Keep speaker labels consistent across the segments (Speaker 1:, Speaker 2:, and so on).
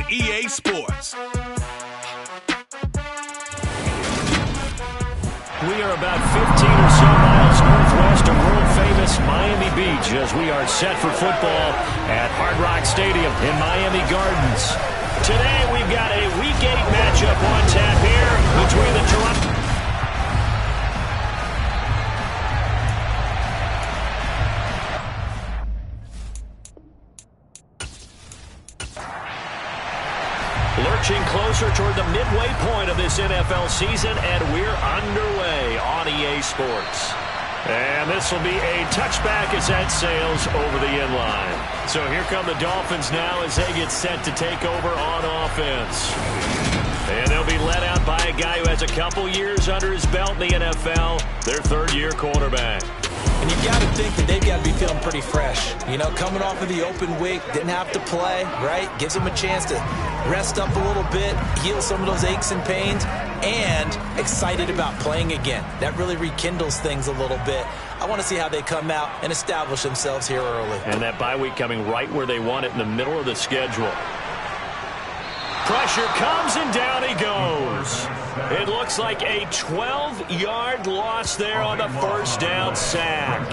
Speaker 1: EA Sports.
Speaker 2: We are about 15 or so miles northwest of world-famous Miami Beach as we are set for football at Hard Rock Stadium in Miami Gardens. Today we've got a Week 8 matchup on tap here between the Toronto... Lurching closer toward the midway point of this NFL season, and we're underway on EA Sports. And this will be a touchback as that sails over the end line. So here come the Dolphins now as they get set to take over on offense. And they'll be led out by a guy who has a couple years under his belt in the NFL, their third-year quarterback.
Speaker 3: And you've got to think that they've got to be feeling pretty fresh. You know, coming off of the open week, didn't have to play, right? Gives them a chance to rest up a little bit, heal some of those aches and pains, and excited about playing again. That really rekindles things a little bit. I want to see how they come out and establish themselves here early.
Speaker 2: And that bye week coming right where they want it in the middle of the schedule. Pressure comes and down he goes. It looks like a 12-yard loss there on the first down sack.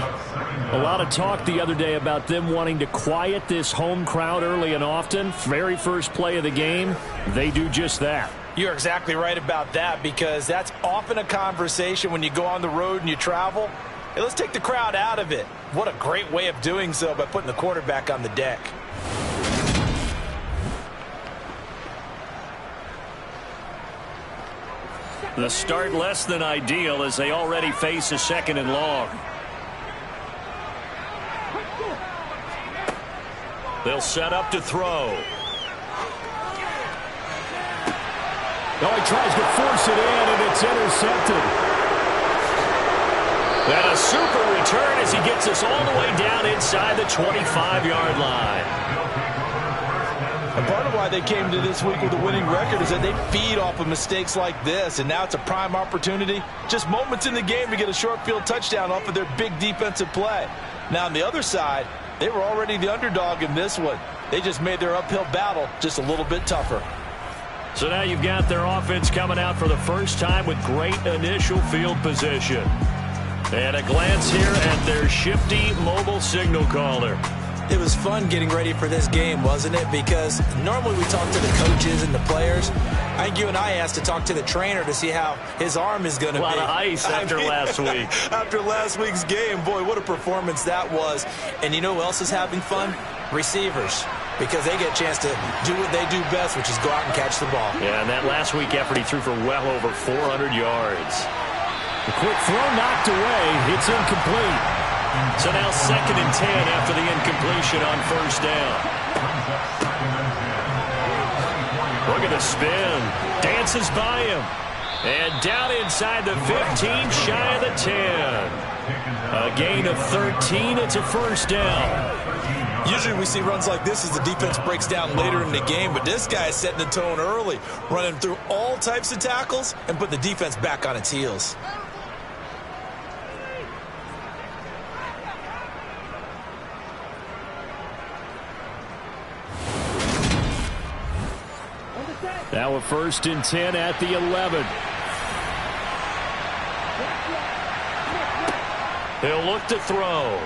Speaker 2: A lot of talk the other day about them wanting to quiet this home crowd early and often. Very first play of the game, they do just that.
Speaker 3: You're exactly right about that, because that's often a conversation when you go on the road and you travel. Hey, let's take the crowd out of it. What a great way of doing so by putting the quarterback on the deck.
Speaker 2: The start less than ideal as they already face a second and long. They'll set up to throw.
Speaker 4: Oh, he tries to force it in, and it's intercepted.
Speaker 2: And a super return as he gets us all the way down inside the 25-yard line.
Speaker 3: And part of why they came to this week with a winning record is that they feed off of mistakes like this, and now it's a prime opportunity. Just moments in the game to get a short field touchdown off of their big defensive play. Now, on the other side, they were already the underdog in this one. They just made their uphill battle just a little bit tougher.
Speaker 2: So now you've got their offense coming out for the first time with great initial field position. And a glance here at their shifty mobile signal caller.
Speaker 3: It was fun getting ready for this game, wasn't it? Because normally we talk to the coaches and the players. I think you and I asked to talk to the trainer to see how his arm is going to be.
Speaker 2: A lot of ice after last week.
Speaker 3: After last week's game, boy, what a performance that was. And you know who else is having fun? Receivers. Because they get a chance to do what they do best, which is go out and catch the ball.
Speaker 2: Yeah, and that last week effort, he threw for well over 400 yards.
Speaker 4: The quick throw knocked away. It's incomplete.
Speaker 2: So now 2nd and 10 after the incompletion on first down. Look at the spin. Dances by him. And down inside the 15, shy of the 10. A gain of 13. It's a first down.
Speaker 3: Usually we see runs like this as the defense breaks down later in the game, but this guy is setting the tone early, running through all types of tackles and put the defense back on its heels.
Speaker 4: Now a 1st and 10 at the 11.
Speaker 2: He'll look to throw.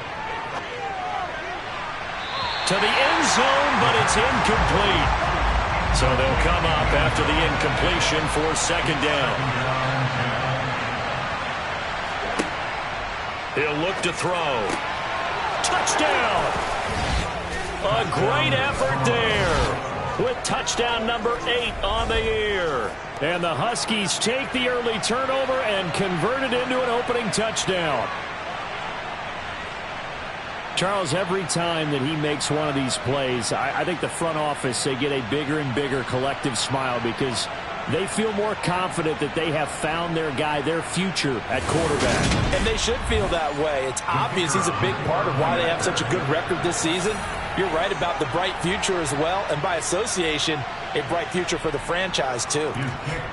Speaker 2: To the end zone, but it's incomplete. So they'll come up after the incompletion for 2nd down. He'll look to throw. Touchdown! A great effort there, with touchdown number 8 on the year.
Speaker 4: And the Huskies take the early turnover and convert it into an opening touchdown. Charles, every time that he makes one of these plays, I think the front office, they get a bigger and bigger collective smile because they feel more confident that they have found their guy, their future at quarterback.
Speaker 3: And they should feel that way. It's obvious he's a big part of why they have such a good record this season. You're right about the bright future as well, and by association, a bright future for the franchise too.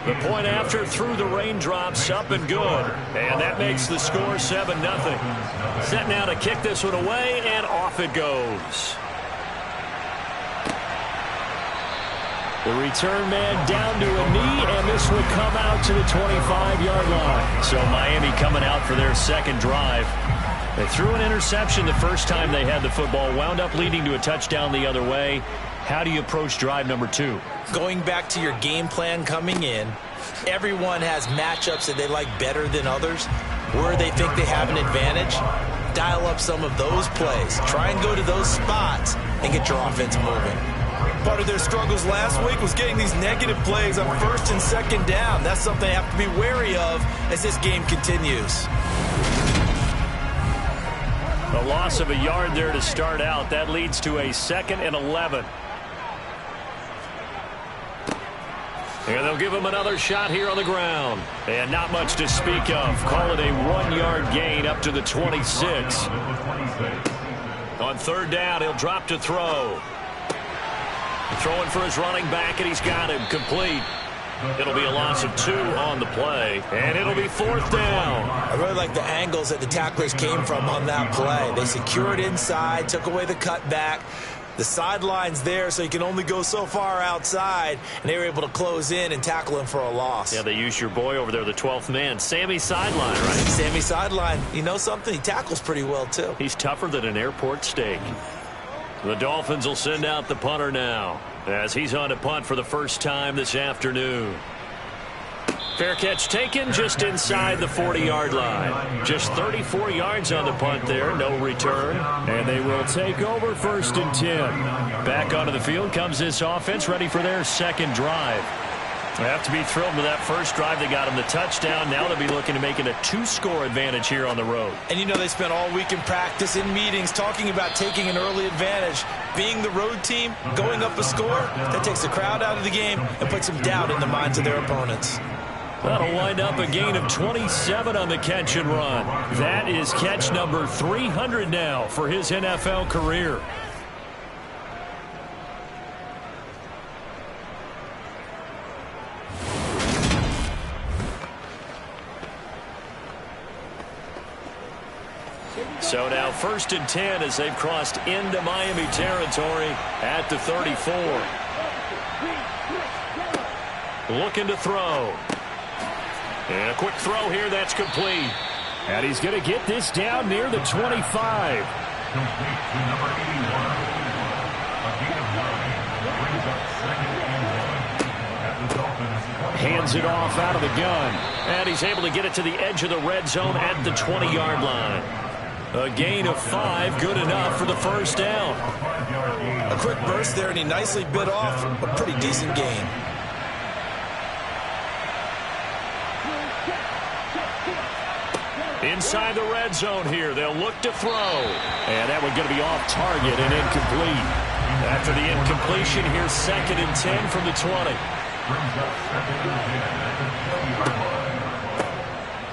Speaker 2: The point after through the raindrops, up and good. And that makes the score 7-0. Set now to kick this one away, and off it goes.
Speaker 4: The return man down to a knee, and this will come out to the 25-yard line.
Speaker 2: So Miami coming out for their second drive. They threw an interception the first time they had the football, wound up leading to a touchdown the other way. How do you approach drive number 2?
Speaker 3: Going back to your game plan coming in, everyone has matchups that they like better than others. Where they think they have an advantage, dial up some of those plays. Try and go to those spots and get your offense moving. Part of their struggles last week was getting these negative plays on first and second down. That's something they have to be wary of as this game continues.
Speaker 2: A loss of a yard there to start out. That leads to a 2nd and 11. And they'll give him another shot here on the ground. And not much to speak of. Call it a 1-yard gain up to the 26. On third down, he'll drop to throw. Throwing for his running back, and he's got him complete. It'll be a loss of 2 on the play, and it'll be 4th down.
Speaker 3: I really like the angles that the tacklers came from on that play. They secured inside, took away the cutback. The sideline's there, so you can only go so far outside, and they were able to close in and tackle him for a loss.
Speaker 2: Yeah, they used your boy over there, the 12th man, Sammy Sideline, right?
Speaker 3: Sammy Sideline. You know something? He tackles pretty well, too.
Speaker 2: He's tougher than an airport steak. The Dolphins will send out the punter now as he's on to punt for the first time this afternoon. Fair catch taken just inside the 40-yard line. Just 34 yards on the punt there, no return.
Speaker 4: And they will take over 1st and 10.
Speaker 2: Back onto the field comes this offense, ready for their second drive. They have to be thrilled with that first drive. They got him the touchdown. Now they'll be looking to make it a 2-score advantage here on the road.
Speaker 3: And you know they spent all week in practice, in meetings, talking about taking an early advantage. Being the road team, going up a score, that takes the crowd out of the game and puts some doubt in the minds of their opponents.
Speaker 2: That'll wind up a gain of 27 on the catch and run.
Speaker 4: That is catch number 300 now for his NFL career.
Speaker 2: So now 1st and 10 as they've crossed into Miami territory at the 34. Looking to throw. And a quick throw here that's complete.
Speaker 4: And he's going to get this down near the 25. Hands it off out of the gun.
Speaker 2: And he's able to get it to the edge of the red zone at the 20-yard line. A gain of 5, good enough for the first down.
Speaker 3: A quick burst there, and he nicely bit off a pretty decent gain.
Speaker 2: Inside the red zone here, they'll look to throw.
Speaker 4: And that one going to be off target and incomplete.
Speaker 2: After the incompletion, here's 2nd and 10 from the 20.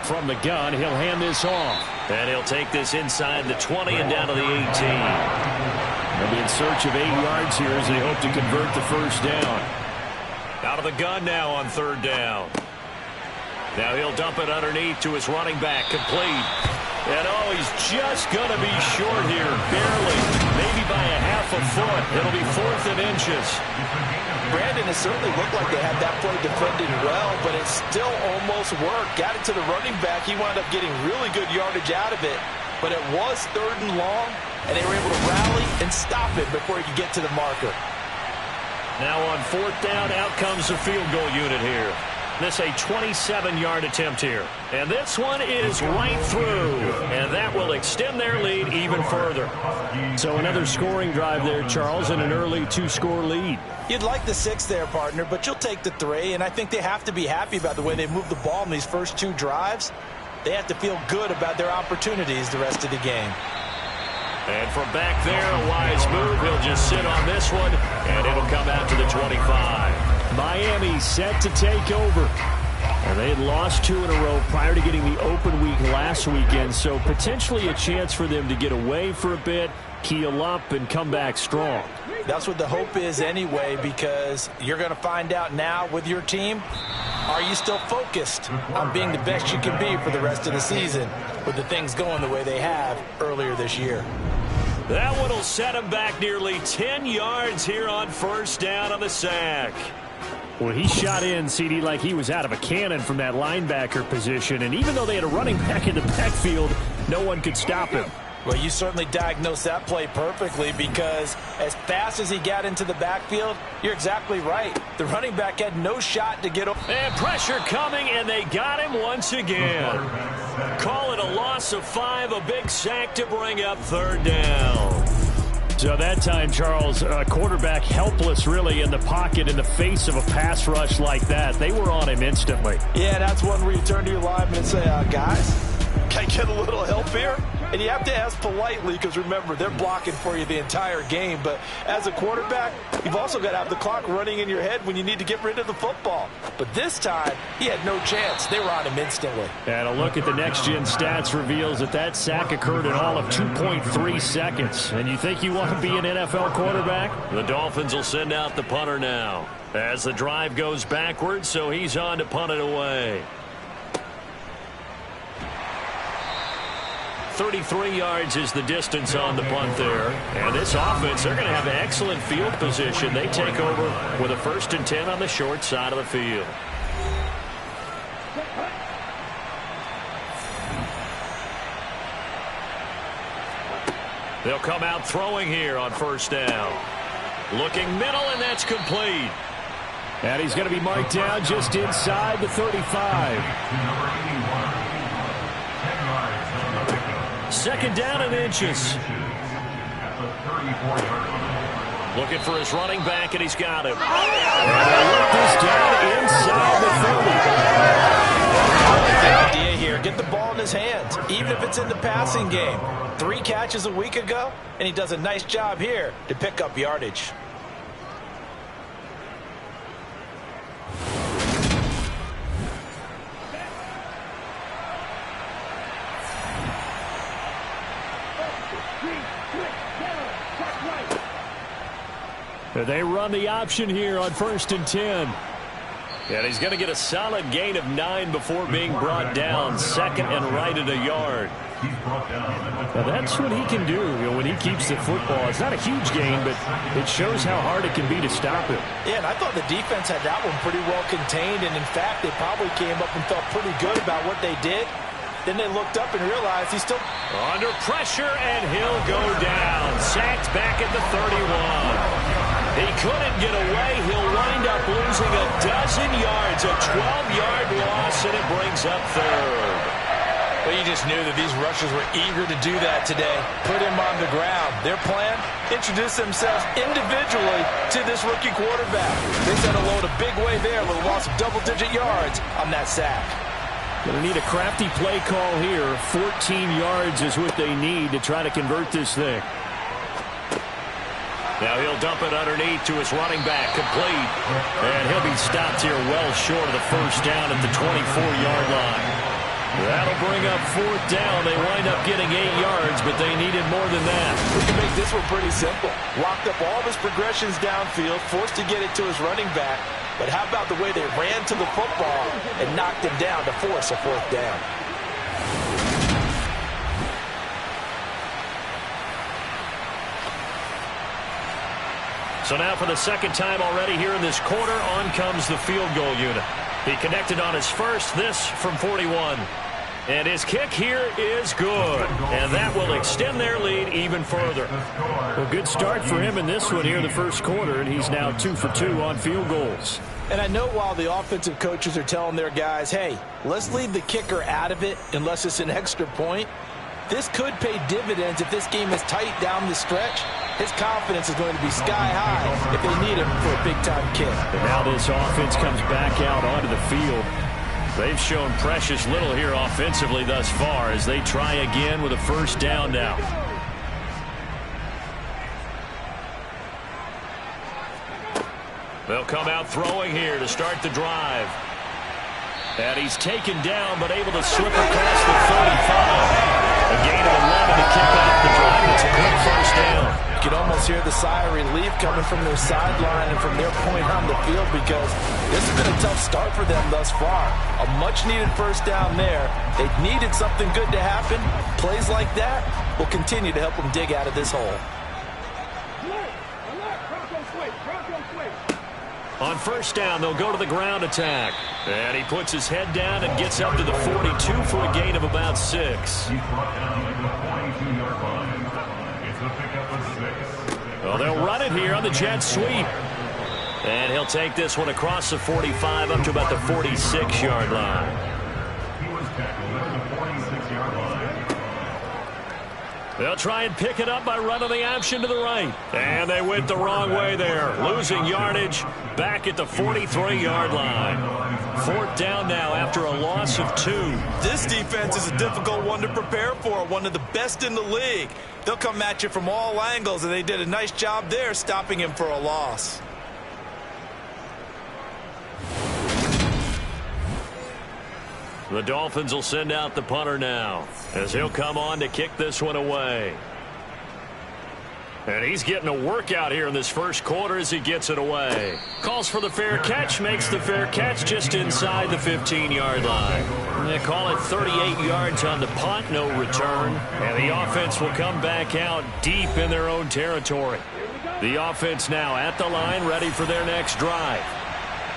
Speaker 4: From the gun, he'll hand this off.
Speaker 2: And he'll take this inside the 20 and down to the 18.
Speaker 4: They'll be in search of 8 yards here as they hope to convert the first down.
Speaker 2: Out of the gun now on 3rd down. Now he'll dump it underneath to his running back, complete. And oh, he's just going to be short here, barely, maybe by a half a foot. It'll be 4th and inches.
Speaker 3: Brandon, it certainly looked like they had that play defended well, but it still almost worked. Got it to the running back. He wound up getting really good yardage out of it, but it was 3rd and long, and they were able to rally and stop it before he could get to the marker.
Speaker 2: Now on 4th down, out comes the field goal unit here. This a 27-yard attempt here. And this one is right through. And that will extend their lead even further.
Speaker 4: So another scoring drive there, Charles, and an early 2-score lead.
Speaker 3: You'd like the 6 there, partner, but you'll take the 3. And I think they have to be happy about the way they moved the ball in these first 2 drives. They have to feel good about their opportunities the rest of the game.
Speaker 2: And from back there, a wise move. He'll just sit on this one, and it'll come out to the 25.
Speaker 4: Miami set to take over. And they had lost 2 in a row prior to getting the open week last weekend, so potentially a chance for them to get away for a bit, keel up, and come back strong.
Speaker 3: That's what the hope is anyway, because you're going to find out now with your team, are you still focused on being the best you can be for the rest of the season with the things going the way they have earlier this year?
Speaker 2: That one will set him back nearly 10 yards here on 1st down on the sack.
Speaker 4: Well, he shot in, CD, like he was out of a cannon from that linebacker position. And even though they had a running back in the backfield, no one could stop him.
Speaker 3: Well, you certainly diagnosed that play perfectly, because as fast as he got into the backfield, you're exactly right. The running back had no shot to get over.
Speaker 2: And pressure coming, and they got him once again. Call it a loss of 5, a big sack to bring up 3rd down.
Speaker 4: So that time, Charles, quarterback helpless really in the pocket in the face of a pass rush like that. They were on him instantly.
Speaker 3: Yeah, that's one where you turn to your lineman and say, guys, can I get a little help here? And you have to ask politely, because remember, they're blocking for you the entire game. But as a quarterback, you've also got to have the clock running in your head when you need to get rid of the football. But this time, he had no chance. They were on him instantly.
Speaker 4: And a look at the next-gen stats reveals that sack occurred in all of 2.3 seconds. And you think you want to be an NFL quarterback?
Speaker 2: The Dolphins will send out the punter now as the drive goes backwards, so he's on to punt it away. 33 yards is the distance on the punt there. And this offense, they're going to have excellent field position. They take over with a 1st and 10 on the short side of the field. They'll come out throwing here on 1st down. Looking middle, and that's complete.
Speaker 4: And he's going to be marked down just inside the 35.
Speaker 2: 2nd down and inches. Looking for his running back, and he's got him.
Speaker 4: And they work this down inside the 30.
Speaker 3: I like the idea here. Get the ball in his hands, even if it's in the passing game. 3 catches a week ago, and he does a nice job here to pick up yardage.
Speaker 4: They run the option here on 1st and 10.
Speaker 2: And he's going to get a solid gain of 9 before being brought down. 2nd and right at a yard.
Speaker 4: Now that's what he can do, when he keeps the football. It's not a huge gain, but it shows how hard it can be to stop him.
Speaker 3: Yeah, and I thought the defense had that one pretty well contained. And, in fact, they probably came up and felt pretty good about what they did. Then they looked up and realized he's still
Speaker 2: under pressure, and he'll go down. Sacked back at the 31. He couldn't get away. He'll wind up losing a dozen yards, a 12-yard loss, and it brings up 3rd.
Speaker 3: Well, you just knew that these rushers were eager to do that today. Put him on the ground. Their plan, introduce themselves individually to this rookie quarterback. They set a load a big way there with a loss of double-digit yards on that sack.
Speaker 4: Going to need a crafty play call here. 14 yards is what they need to try to convert this thing.
Speaker 2: Now he'll dump it underneath to his running back, complete. And he'll be stopped here well short of the 1st down at the 24-yard line. That'll bring up 4th down. They wind up getting 8 yards, but they needed more than that.
Speaker 3: We can make this one pretty simple. Locked up all of his progressions downfield, forced to get it to his running back. But how about the way they ran to the football and knocked him down to force a 4th down?
Speaker 2: So now for the 2nd time already here in this quarter, on comes the field goal unit. He connected on his first, this from 41. And his kick here is good. And that will extend their lead even further.
Speaker 4: Well, good start for him in this one here in the 1st quarter, and he's now 2 for 2 on field goals.
Speaker 3: And I know while the offensive coaches are telling their guys, hey, let's leave the kicker out of it unless it's an extra point, this could pay dividends if this game is tight down the stretch. His confidence is going to be sky high if they need him for a big-time kick.
Speaker 4: And now this offense comes back out onto the field.
Speaker 2: They've shown precious little here offensively thus far as they try again with a 1st down now. They'll come out throwing here to start the drive. And he's taken down but able to slip across the 35. A gain of 11 to kick off the drive. It's a quick 1st down.
Speaker 3: You can almost hear the sigh of relief coming from their sideline and from their point on the field, because this has been a tough start for them thus far. A much-needed 1st down there. They needed something good to happen. Plays like that will continue to help them dig out of this hole.
Speaker 2: On first down, they'll go to the ground attack. And he puts his head down and gets up to the 42 for a gain of about 6.
Speaker 1: He's brought down at the 42-yard line. It's a pickup of 6.
Speaker 2: Well, they'll run it here on the jet sweep. And he'll take this one across the 45 up to about the 46-yard line.
Speaker 1: He was tackled at the 46-yard line.
Speaker 2: They'll try and pick it up by running the option to the right. And they went the wrong way there. Losing yardage back at the 43-yard line. 4th down now after a loss of 2.
Speaker 3: This defense is a difficult one to prepare for. One of the best in the league. They'll come at you from all angles, and they did a nice job there stopping him for a loss.
Speaker 2: The Dolphins will send out the punter now as he'll come on to kick this one away. And he's getting a workout here in this first quarter as he gets it away. Calls for the fair catch, makes the fair catch just inside the 15-yard line. They call it 38 yards on the punt, no return. And the offense will come back out deep in their own territory. The offense now at the line, ready for their next drive.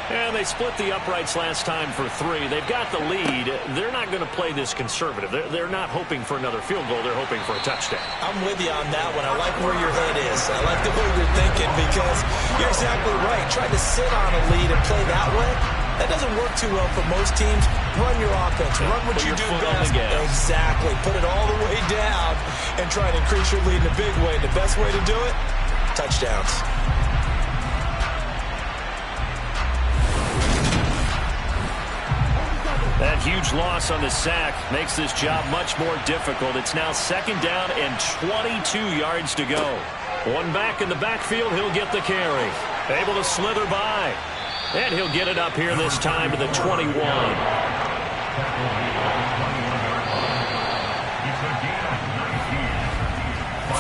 Speaker 2: And they split the uprights last time for 3. They've got the lead. They're not going to play this conservative. They're not hoping for another field goal. They're hoping for a touchdown.
Speaker 3: I'm with you on that one. I like where your head is. I like the way you're thinking because you're exactly right. Trying to sit on a lead and play that way, that doesn't work too well for most teams. Run your offense. Run what you do best. Exactly. Put it all the way down and try to increase your lead in a big way. The best way to do it, touchdowns.
Speaker 2: That huge loss on the sack makes this job much more difficult. It's now 2nd down and 22 yards to go. One back in the backfield, he'll get the carry. Able to slither by. And he'll get it up here this time to the 21.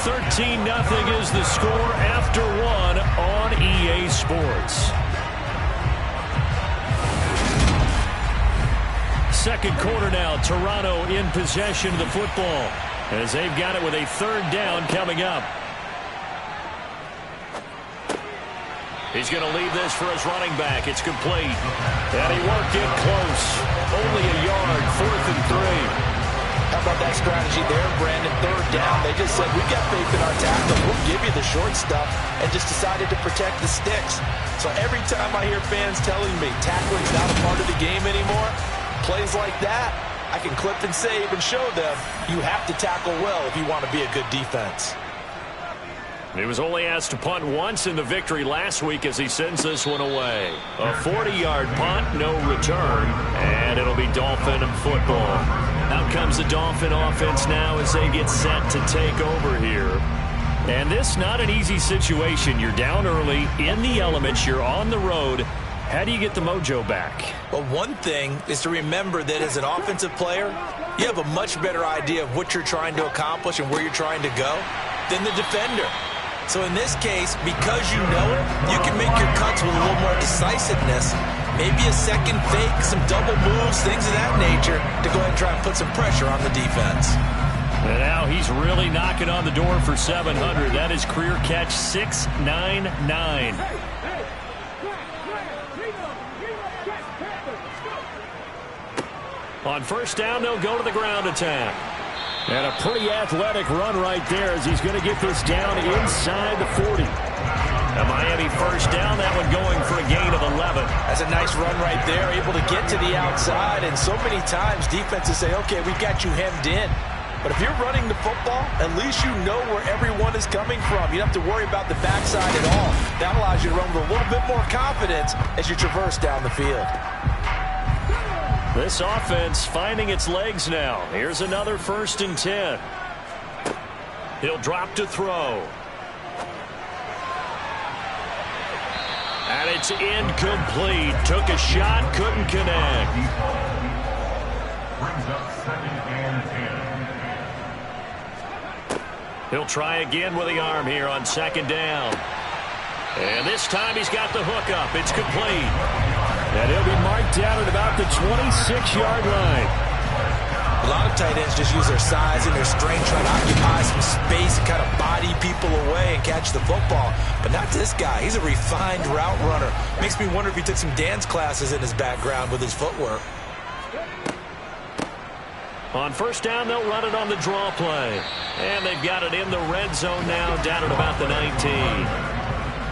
Speaker 2: 13-0 is the score after 1 on EA Sports. Second quarter now, Toronto in possession of the football as they've got it with a 3rd down coming up. He's going to leave this for his running back. It's complete. And he worked in close. Only a yard, 4th and 3.
Speaker 3: How about that strategy there, Brandon? 3rd down. They just said, we've got faith in our tackle. We'll give you the short stuff, and just decided to protect the sticks. So every time I hear fans telling me tackling's not a part of the game anymore, plays like that, I can clip and save and show them you have to tackle well if you want to be a good defense.
Speaker 2: He was only asked to punt once in the victory last week as he sends this one away. A 40-yard punt, no return, and it'll be Dolphin football. Out comes the Dolphin offense now as they get set to take over here. And this not an easy situation. You're down early, in the elements, you're on the road. How do you get the mojo back?
Speaker 3: Well, one thing is to remember that as an offensive player, you have a much better idea of what you're trying to accomplish and where you're trying to go than the defender. So in this case, because you know it, you can make your cuts with a little more decisiveness. Maybe a second fake, some double moves, things of that nature to go ahead and try and put some pressure on the defense.
Speaker 2: And now he's really knocking on the door for 700. That is career catch 699. On first down, they'll go to the ground attack. And a pretty athletic run right there as he's going to get this down inside the 40. A Miami first down, that one going for a gain of 11.
Speaker 3: That's a nice run right there, able to get to the outside. And so many times defenses say, okay, we've got you hemmed in. But if you're running the football, at least you know where everyone is coming from. You don't have to worry about the backside at all. That allows you to run with a little bit more confidence as you traverse down the field.
Speaker 2: This offense finding its legs now. Here's another 1st and 10. He'll drop to throw. And it's incomplete. Took a shot, couldn't connect.
Speaker 1: Brings up 2nd and 10.
Speaker 2: He'll try again with the arm here on 2nd down. And this time he's got the hook up. It's complete. And he'll be marked down at about the 26-yard line.
Speaker 3: A lot of tight ends just use their size and their strength, try to occupy some space and kind of body people away and catch the football. But not this guy. He's a refined route runner. Makes me wonder if he took some dance classes in his background with his footwork.
Speaker 2: On first down, they'll run it on the draw play. And they've got it in the red zone now, down at about the 19.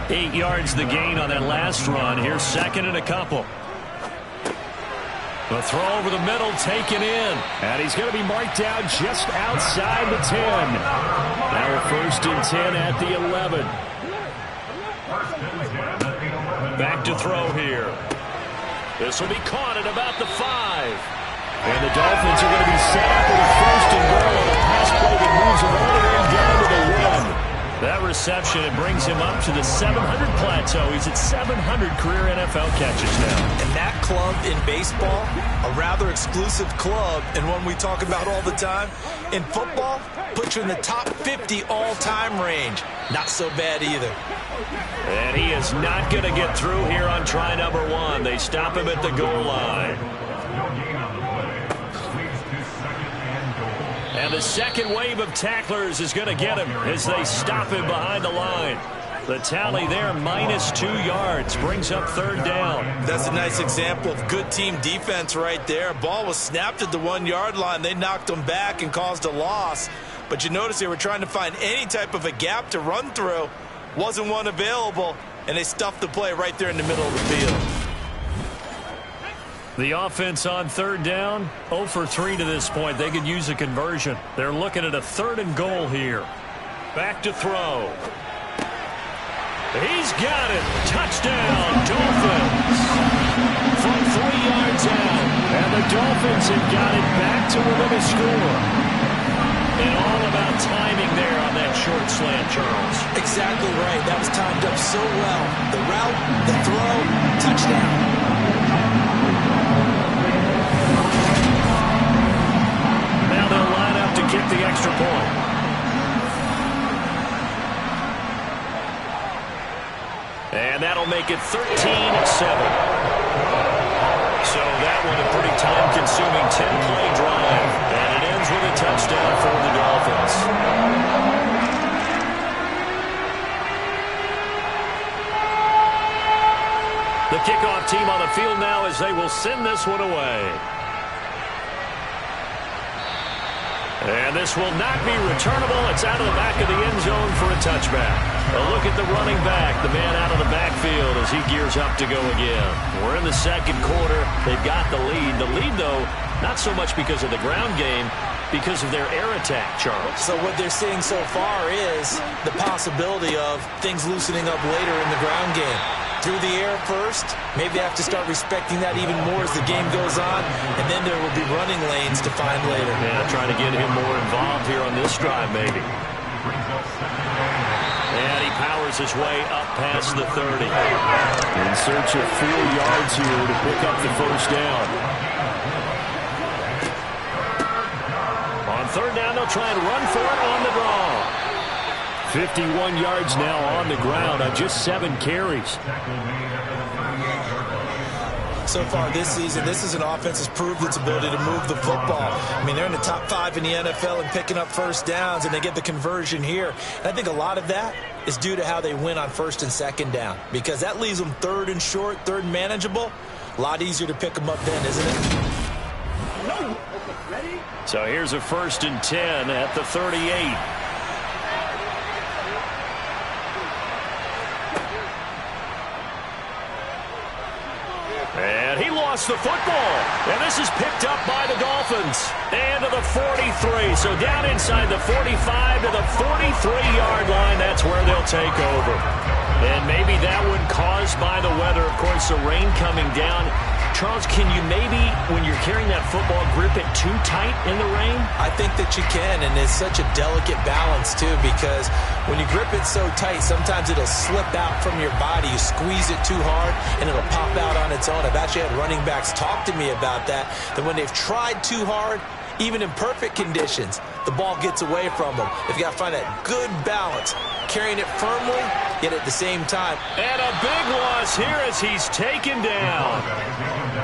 Speaker 2: 8 yards the gain on that last run. Here's second and a couple. The throw over the middle, taken in.
Speaker 4: And he's going to be marked down just outside the 10. Now a first and 10 at the 11.
Speaker 2: Back to throw here. This will be caught at about the 5.
Speaker 4: And the Dolphins are going to be set up with a first and goal on a pass play that moves them all the way down to the 1.
Speaker 2: That reception, it brings him up to the 700 plateau. He's at 700 career NFL catches now.
Speaker 3: And that club in baseball, a rather exclusive club and one we talk about all the time. In football, puts you in the top 50 all-time range. Not so bad either.
Speaker 2: And he is not going to get through here on try number 1. They stop him at the goal line. And the second wave of tacklers is going to get him as they stop him behind the line. The tally there, -2 yards, brings up third down.
Speaker 3: That's a nice example of good team defense right there. Ball was snapped at the 1-yard line. They knocked them back and caused a loss. But you notice they were trying to find any type of a gap to run through. Wasn't one available, and they stuffed the play right there in the middle of the field.
Speaker 2: The offense on third down, 0 for 3 to this point. They could use a conversion. They're looking at a third and goal here. Back to throw. He's got it. Touchdown, Dolphins. From 3 yards out.
Speaker 4: And the Dolphins have got it back to within a score.
Speaker 2: And all about timing there on that short slant, Charles.
Speaker 3: Exactly right. That was timed up so well. The route, the throw, touchdown.
Speaker 2: Now they'll line up to kick the extra point. And that'll make it 13-7. So that one a pretty time-consuming 10-play drive. And it ends with a touchdown for the Dolphins. The kickoff team on the field now as they will send this one away. And this will not be returnable. It's out of the back of the end zone for a touchback. A look at the running back, the man out of the backfield as he gears up to go again. We're in the second quarter. They've got the lead. The lead, though, not so much because of the ground game, because of their air attack, Charles.
Speaker 3: So what they're seeing so far is the possibility of things loosening up later in the ground game. Through the air first, maybe they have to start respecting that even more as the game goes on, and then there will be running lanes to find later.
Speaker 2: Yeah, trying to get him more involved here on this drive, maybe. And he powers his way up past the 30.
Speaker 4: In search of 4 yards here to pick up the first down.
Speaker 2: On third down, they'll try and run for it on the draw.
Speaker 4: 51 yards now on the ground on just 7 carries.
Speaker 3: So far this season, this is an offense that's proved its ability to move the football. I mean, they're in the top 5 in the NFL and picking up first downs, and they get the conversion here. And I think a lot of that is due to how they win on first and second down, because that leaves them third and short, third and manageable. A lot easier to pick them up then, isn't it?
Speaker 2: So here's a first and 10 at the 38. And he lost the football. And this is picked up by the Dolphins. And to the 43. So down inside the 45 to the 43-yard line. That's where they'll take over. And maybe that one caused by the weather. Of course, the rain coming down. Charles, can you maybe, when you're carrying that football, grip it too tight in the rain?
Speaker 3: I think that you can, and it's such a delicate balance, too, because when you grip it so tight, sometimes it'll slip out from your body. You squeeze it too hard, and it'll pop out on its own. I've actually had running backs talk to me about that when they've tried too hard, Even in perfect conditions, the ball gets away from them. They've got to find that good balance, carrying it firmly, yet at the same time.
Speaker 2: And a big loss here as he's taken down.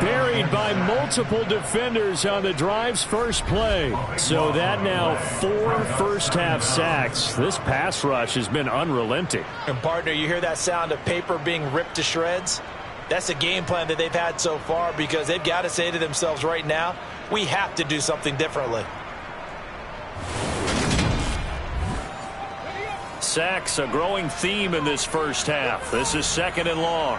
Speaker 4: Buried by multiple defenders on the drive's first play. So that now 4 first-half sacks. This pass rush has been unrelenting.
Speaker 3: And, partner, you hear that sound of paper being ripped to shreds? That's a game plan that they've had so far because they've got to say to themselves right now, we have to do something differently.
Speaker 2: Sacks, a growing theme in this first half. This is 2nd and long.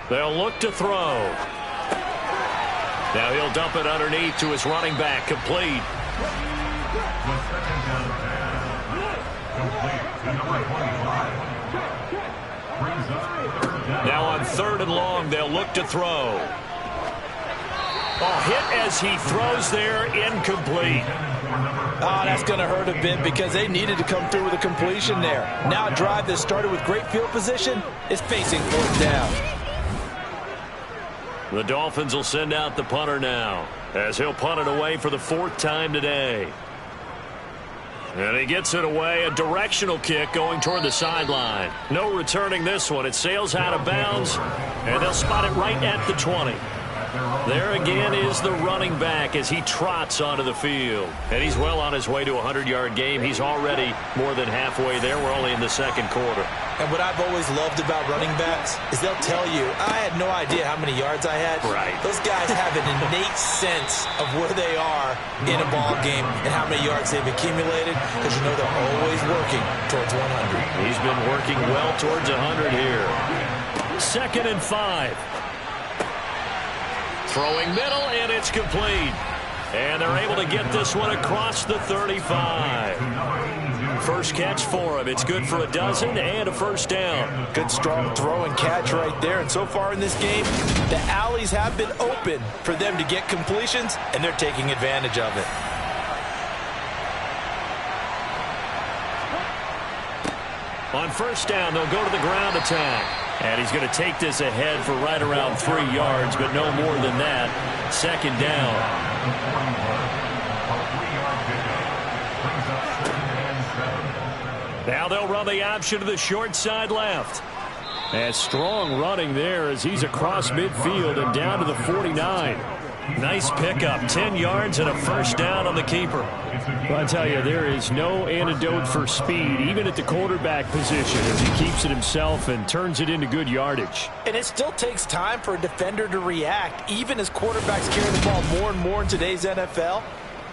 Speaker 2: They'll look to throw. Now he'll dump it underneath to his running back, complete.
Speaker 1: The second down pass, complete to number 25. Brings up 3rd down.
Speaker 2: Now on 3rd and long, they'll look to throw. Hit as he throws there, incomplete.
Speaker 3: That's going to hurt a bit because they needed to come through with a completion there. Now a drive that started with great field position is facing 4th down.
Speaker 2: The Dolphins will send out the punter now as he'll punt it away for the 4th time today. And he gets it away, a directional kick going toward the sideline. No returning this one. It sails out of bounds, and they'll spot it right at the 20. There again is the running back as he trots onto the field. And he's well on his way to a 100-yard game. He's already more than halfway there. We're only in the 2nd quarter.
Speaker 3: And what I've always loved about running backs is they'll tell you, I had no idea how many yards I had.
Speaker 2: Right.
Speaker 3: Those guys have an innate sense of where they are in a ball game and how many yards they've accumulated because you know they're always working towards 100.
Speaker 2: He's been working well towards 100 here.
Speaker 4: 2nd and 5.
Speaker 2: Throwing middle, and it's complete. And they're able to get this one across the 35. First catch for him. It's good for a dozen and a 1st down.
Speaker 3: Good strong throw and catch right there. And so far in this game, the alleys have been open for them to get completions, and they're taking advantage of it.
Speaker 2: On 1st down, they'll go to the ground attack. And he's going to take this ahead for right around 3 yards, but no more than that. 2nd down. Now they'll run the option to the short side left.
Speaker 4: And strong running there as he's across midfield and down to the 49.
Speaker 2: Nice pickup, 10 yards and a 1st down on the keeper.
Speaker 4: Well, I tell you, there is no antidote for speed, even at the quarterback position, as he keeps it himself and turns it into good yardage.
Speaker 3: And it still takes time for a defender to react, even as quarterbacks carry the ball more and more in today's NFL.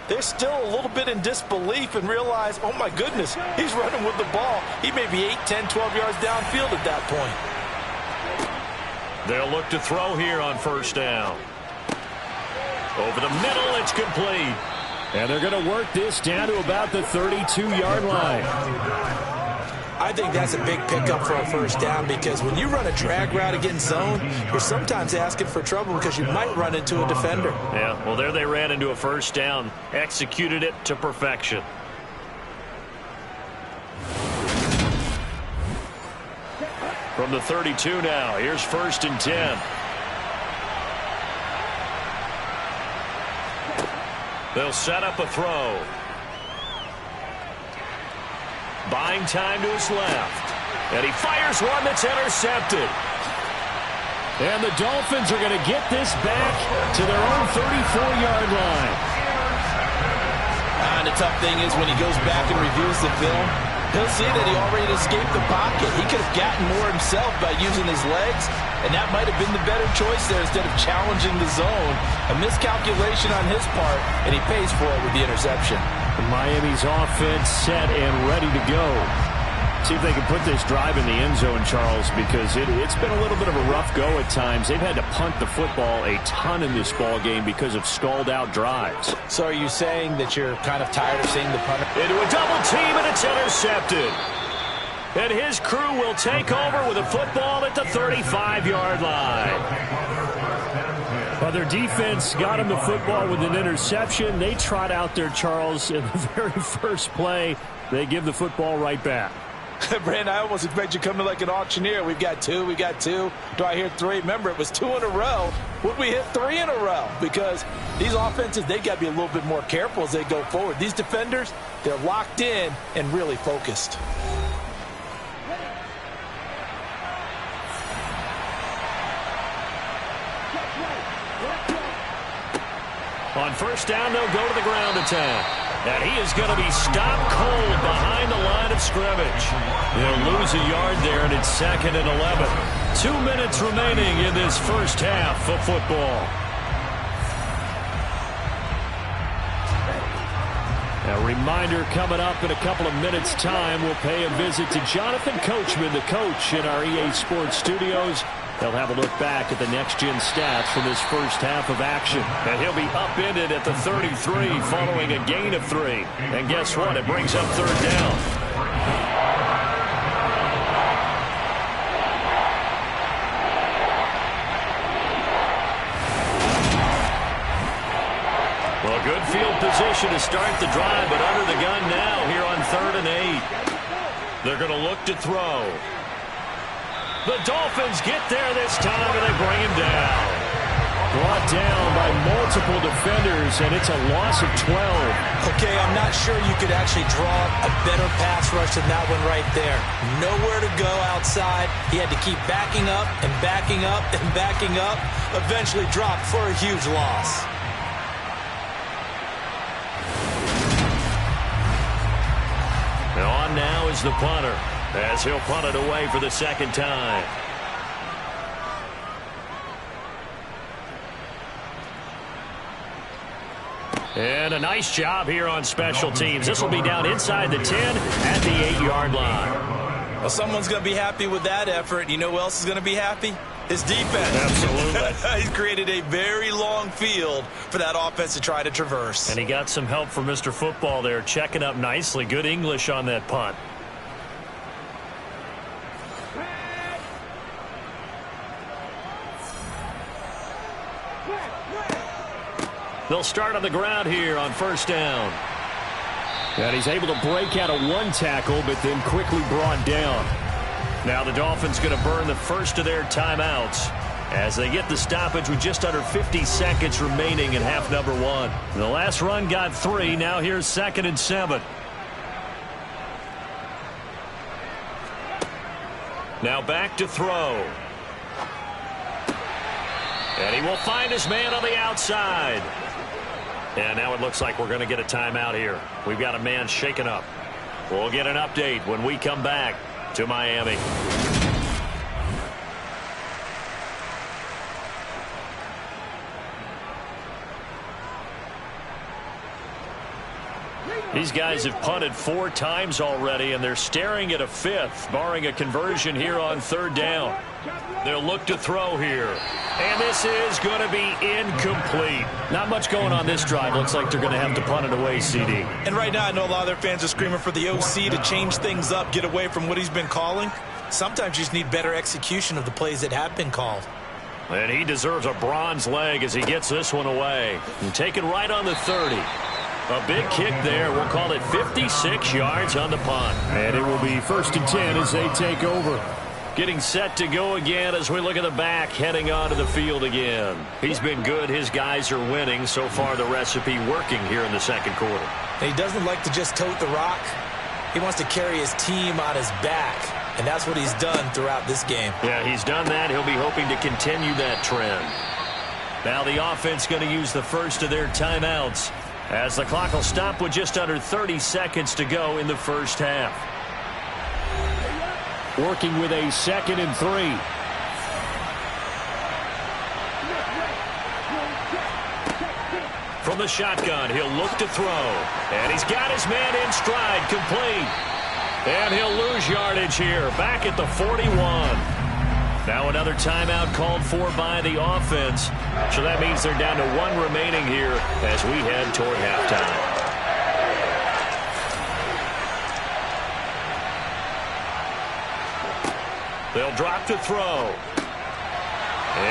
Speaker 3: They're still a little bit in disbelief and realize, oh my goodness, he's running with the ball. He may be 8, 10, 12 yards downfield at that point.
Speaker 2: They'll look to throw here on 1st down. Over the middle, it's complete.
Speaker 4: And they're going to work this down to about the 32-yard line.
Speaker 3: I think that's a big pickup for a 1st down because when you run a drag route against zone, you're sometimes asking for trouble because you might run into a defender.
Speaker 2: Yeah, well, there they ran into a 1st down, executed it to perfection. From the 32 now, here's 1st and 10. They'll set up a throw. Buying time to his left. And he fires one that's intercepted.
Speaker 4: And the Dolphins are going to get this back to their own 34-yard line.
Speaker 3: And the tough thing is when he goes back and reviews the film, he'll see that he already escaped the pocket. He could have gotten more himself by using his legs, and that might have been the better choice there instead of challenging the zone. A miscalculation on his part, and he pays for it with the interception.
Speaker 4: Miami's offense set and ready to go. See if they can put this drive in the end zone, Charles, because it's been a little bit of a rough go at times. They've had to punt the football a ton in this ball game because of stalled-out drives.
Speaker 3: So are you saying that you're kind of tired of seeing the punter?
Speaker 2: Into a double team, and it's intercepted. And his crew will take over with a football at the 35-yard line.
Speaker 4: Well, their defense got him the football with an interception. They trot out there, Charles, in the very first play. They give the football right back.
Speaker 3: Brandon, I almost expect you to come in like an auctioneer. We've got two. We got two. Do I hear three? Remember, it was 2 in a row. Would we hit 3 in a row? Because these offenses, they got to be a little bit more careful as they go forward. These defenders, they're locked in and really focused.
Speaker 2: On first down, they'll go to the ground attack. And he is going to be stopped cold behind the line of scrimmage. He'll lose a yard there, and it's 2nd and 11. 2 minutes remaining in this first half of football. A reminder coming up in a couple of minutes' time. We'll pay a visit to Jonathan Coachman, the coach in our EA Sports studios. They'll have a look back at the next-gen stats from this first half of action. And he'll be upended at the 33 following a gain of 3. And guess what? It brings up 3rd down. Well, good field position to start the drive, but under the gun now here on 3rd and 8. They're going to look to throw. The Dolphins get there this time, and they bring him down. Brought down by multiple defenders, and it's a loss of 12.
Speaker 3: Okay, I'm not sure you could actually draw a better pass rush than that one right there. Nowhere to go outside. He had to keep backing up and backing up and backing up. Eventually dropped for a huge loss.
Speaker 2: And on now is the punter, as he'll punt it away for the 2nd time. And a nice job here on special teams. This will be down inside the 10 at the 8-yard line.
Speaker 3: Well, someone's going to be happy with that effort. You know who else is going to be happy? His defense.
Speaker 2: Absolutely.
Speaker 3: He's created a very long field for that offense to try to traverse.
Speaker 2: And he got some help from Mr. Football there, checking up nicely. Good English on that punt. They'll start on the ground here on first down.
Speaker 4: And he's able to break out of one tackle, but then quickly brought down.
Speaker 2: Now the Dolphins going to burn the first of their timeouts as they get the stoppage with just under 50 seconds remaining in half number 1. The last run got 3. Now here's 2nd and 7. Now back to throw. And he will find his man on the outside. And now it looks like we're going to get a timeout here. We've got a man shaken up. We'll get an update when we come back to Miami. These guys have punted 4 times already, and they're staring at a 5th, barring a conversion here on 3rd down. They'll look to throw here. And this is going to be incomplete.
Speaker 4: Not much going on this drive. Looks like they're going to have to punt it away, CD.
Speaker 3: And right now I know a lot of their fans are screaming for the OC to change things up, get away from what he's been calling. Sometimes you just need better execution of the plays that have been called.
Speaker 2: And he deserves a bronze leg as he gets this one away. And taken right on the 30. A big kick there. We'll call it 56 yards on the punt.
Speaker 4: And it will be 1st and 10 as they take over.
Speaker 2: Getting set to go again as we look at the back, heading onto the field again. He's been good. His guys are winning. So far, the recipe working here in the 2nd quarter.
Speaker 3: And he doesn't like to just tote the rock. He wants to carry his team on his back. And that's what he's done throughout this game.
Speaker 2: Yeah, he's done that. He'll be hoping to continue that trend. Now the offense going to use the first of their timeouts, as the clock will stop with just under 30 seconds to go in the first half.
Speaker 4: Working with a 2nd and 3.
Speaker 2: From the shotgun, he'll look to throw. And he's got his man in stride, complete. And he'll lose yardage here, back at the 41. Now another timeout called for by the offense. So that means they're down to 1 remaining here as we head toward halftime. They'll drop to throw.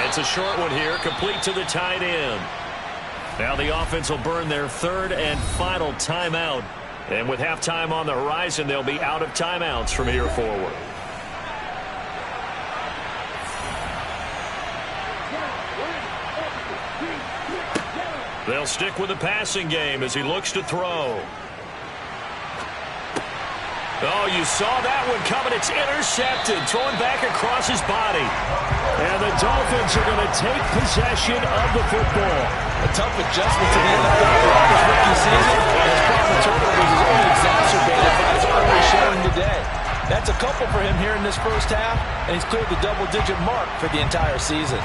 Speaker 2: It's a short one here, complete to the tight end. Now the offense will burn their 3rd and final timeout And with halftime on the horizon, they'll be out of timeouts from here forward. They'll stick with the passing game as he looks to throw. Oh, you saw that one coming. It's intercepted. Thrown back across his body.
Speaker 4: And the Dolphins are going to take possession of the football.
Speaker 3: A tough adjustment to the NFL throughout his rookie season. And his problem turnovers is only exacerbated by his early showing today. That's a couple for him here in this first half, and he's cleared the double-digit mark for the entire season.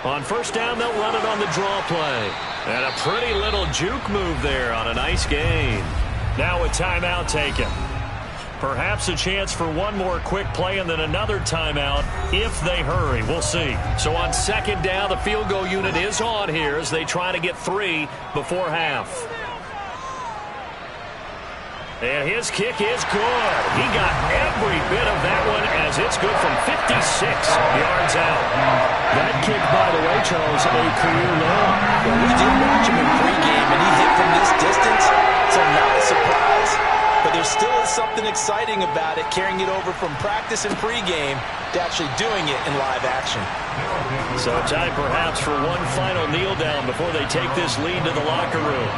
Speaker 2: On first down, they'll run it on the draw play. And a pretty little juke move there on a nice gain. Now a timeout taken. Perhaps a chance for one more quick play and then another timeout if they hurry. We'll see. So on second down, the field goal unit is on here as they try to get 3 before half. And his kick is good. He got every bit of that one as it's good from 56 yards out.
Speaker 4: That kick, by the way, Charles, a career low.
Speaker 3: Well, we did watch him in pregame, and he hit from this distance, so not a surprise. But there still is something exciting about it, carrying it over from practice and pregame to actually doing it in live action.
Speaker 2: So time perhaps for one final kneel down before they take this lead to the locker room.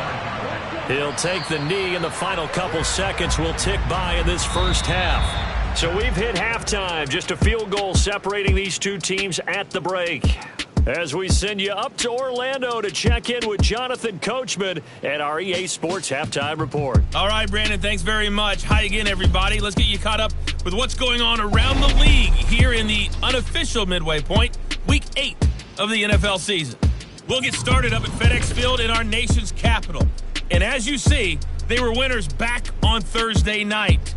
Speaker 2: He'll take the knee, and the final couple seconds will tick by in this first half. So we've hit halftime, just a field goal separating these two teams at the break. As we send you up to Orlando to check in with Jonathan Coachman at our EA Sports Halftime Report.
Speaker 5: All right, Brandon, thanks very much. Hi again, everybody. Let's get you caught up with what's going on around the league here in the unofficial midway point, Week 8 of the NFL season. We'll get started up at FedEx Field in our nation's capital. And as you see, they were winners back on Thursday night.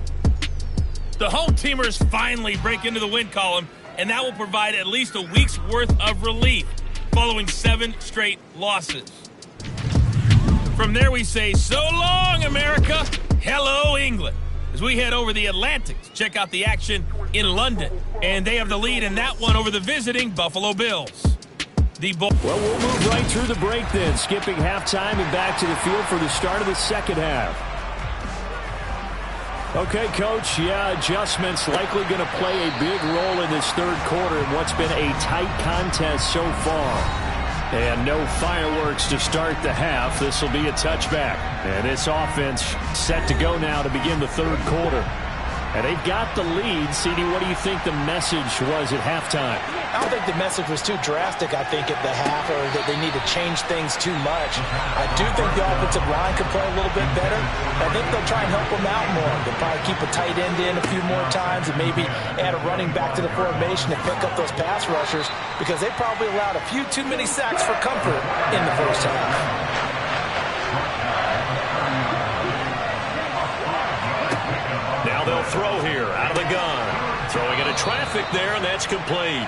Speaker 5: The home teamers finally break into the win column, and that will provide at least a week's worth of relief following 7 straight losses. From there, we say, so long, America. Hello, England. As we head over the Atlantic to check out the action in London. And they have the lead in that one over the visiting Buffalo Bills.
Speaker 4: Well, we'll move right through the break then, skipping halftime and back to the field for the start of the second half. Okay, Coach, adjustments likely going to play a big role in this third quarter in what's been a tight contest so far. And no fireworks to start the half. This will be a touchback. And this offense set to go now to begin the third quarter. And they've got the lead. CD, what do you think the message was at halftime?
Speaker 3: I don't think the message was too drastic, I think, at the half, or that they need to change things too much. I do think the offensive line could play a little bit better. I think they'll try and help them out more. They'll probably keep a tight end in a few more times and maybe add a running back to the formation to pick up those pass rushers, because they probably allowed a few too many sacks for comfort in the first half.
Speaker 2: Now they'll throw here out of the gun. Throwing into traffic there, and that's complete.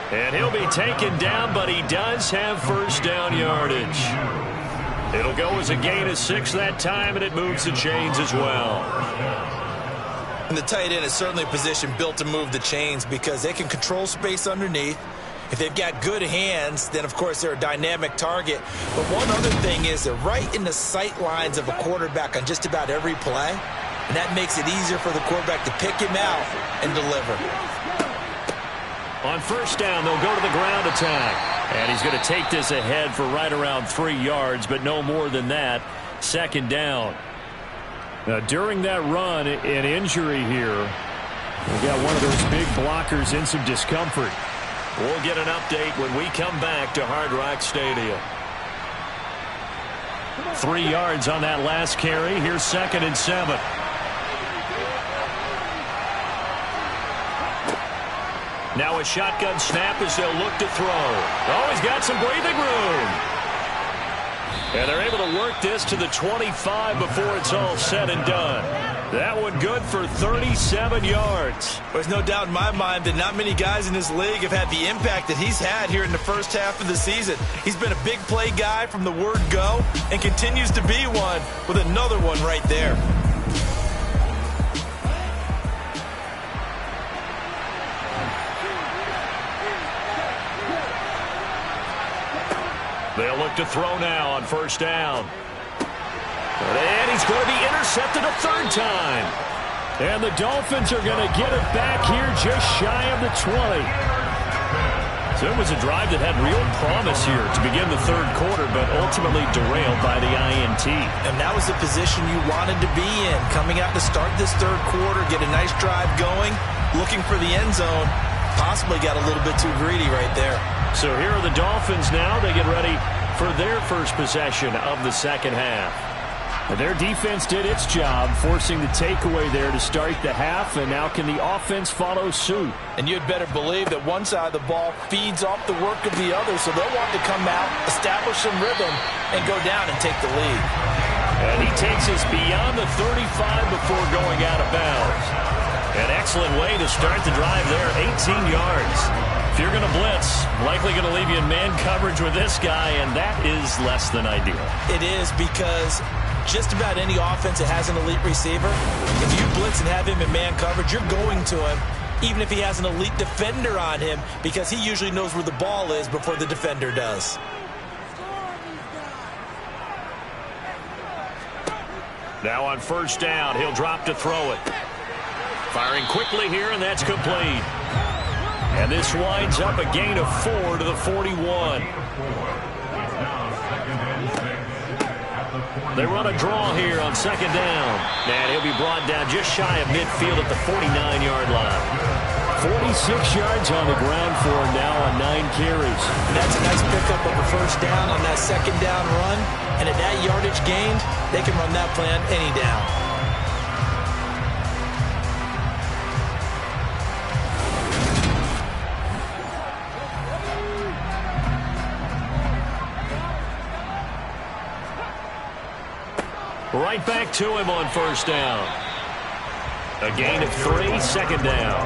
Speaker 2: And he'll be taken down, but he does have first down yardage. It'll go as a gain of 6 that time, and it moves the chains as well.
Speaker 3: And the tight end is certainly a position built to move the chains because they can control space underneath. If they've got good hands, then, of course, they're a dynamic target. But one other thing is they're right in the sight lines of a quarterback on just about every play, and that makes it easier for the quarterback to pick him out and deliver.
Speaker 2: On first down, they'll go to the ground attack. And he's going to take this ahead for right around 3 yards, but no more than that. Second down.
Speaker 4: Now, during that run, an injury here. We got one of those big blockers in some discomfort.
Speaker 2: We'll get an update when we come back to Hard Rock Stadium.
Speaker 4: 3 yards on that last carry. Here's 2nd and 7.
Speaker 2: Now a shotgun snap as they'll look to throw. Oh, he's got some breathing room. And they're able to work this to the 25 before it's all said and done. That one good for 37 yards.
Speaker 3: There's no doubt in my mind that not many guys in this league have had the impact that he's had here in the first half of the season. He's been a big play guy from the word go and continues to be one with another one right there.
Speaker 2: They'll look to throw now on first down. And he's going to be intercepted a 3rd time.
Speaker 4: And the Dolphins are going to get it back here just shy of the 20.
Speaker 2: So it was a drive that had real promise here to begin the 3rd quarter, but ultimately derailed by the INT.
Speaker 3: And that was the position you wanted to be in. Coming out to start this 3rd quarter, get a nice drive going, looking for the end zone. Possibly got a little bit too greedy right there.
Speaker 2: So here are the Dolphins now. They get ready for their first possession of the second half.
Speaker 4: Their defense did its job, forcing the takeaway there to start the half, and now can the offense follow suit?
Speaker 3: And you'd better believe that one side of the ball feeds off the work of the other, so they'll want to come out, establish some rhythm, and go down and take the lead.
Speaker 2: And he takes us beyond the 35 before going out of bounds. An excellent way to start the drive there, 18 yards. If you're going to blitz, likely going to leave you in man coverage with this guy, and that is less than ideal.
Speaker 3: It is, because just about any offense that has an elite receiver, if you blitz and have him in man coverage, you're going to him, even if he has an elite defender on him, because he usually knows where the ball is before the defender does.
Speaker 2: Now on first down, he'll drop to throw it. Firing quickly here, and that's complete. And this winds up a gain of 4 to the 41. They run a draw here on second down. And he'll be brought down just shy of midfield at the 49-yard line.
Speaker 4: 46 yards on the ground for him now on 9 carries.
Speaker 3: And that's a nice pickup of a first down on that second down run. And at that yardage gained, they can run that plan any down.
Speaker 2: Right back to him on first down. A gain of 3, second down.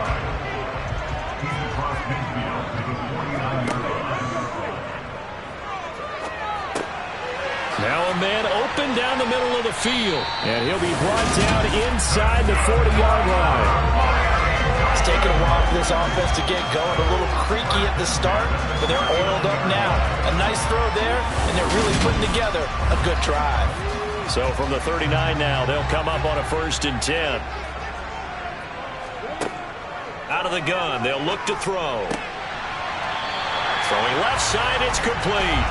Speaker 4: Now a man open down the middle of the field. And he'll be brought down inside the 40-yard line.
Speaker 3: It's taken a while for this offense to get going. A little creaky at the start, but they're oiled up now. A nice throw there, and they're really putting together a good drive.
Speaker 2: So from the 39 now, they'll come up on a 1st and 10. Out of the gun, they'll look to throw. Throwing left side, it's complete.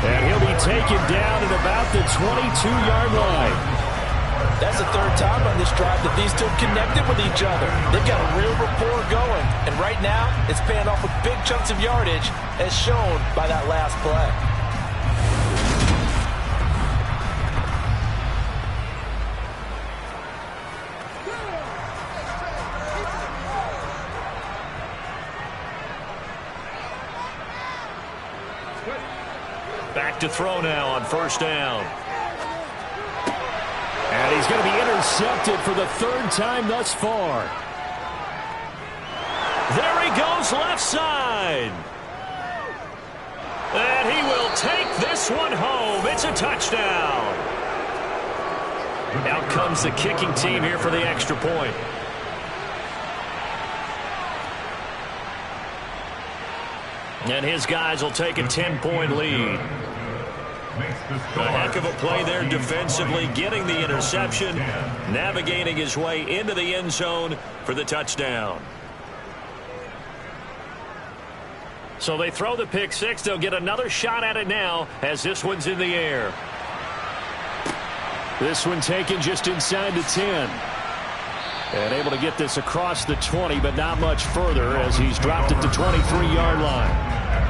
Speaker 4: And he'll be taken down at about the 22-yard line.
Speaker 3: That's the third time on this drive that these two have connected with each other. They've got a real rapport going. And right now, it's paying off with big chunks of yardage, as shown by that last play.
Speaker 2: Back to throw now on first down.
Speaker 4: And he's going to be intercepted for the third time thus far.
Speaker 2: There he goes left side. And he will take this one home. It's a touchdown. Out comes the kicking team here for the extra point. And his guys will take a 10-point lead. A heck of a play there defensively, getting the interception, navigating his way into the end zone for the touchdown. So they throw the pick six. They'll get another shot at it now as this one's in the air.
Speaker 4: This one taken just inside the 10. And able to get this across the 20, but not much further as he's dropped at the 23-yard line.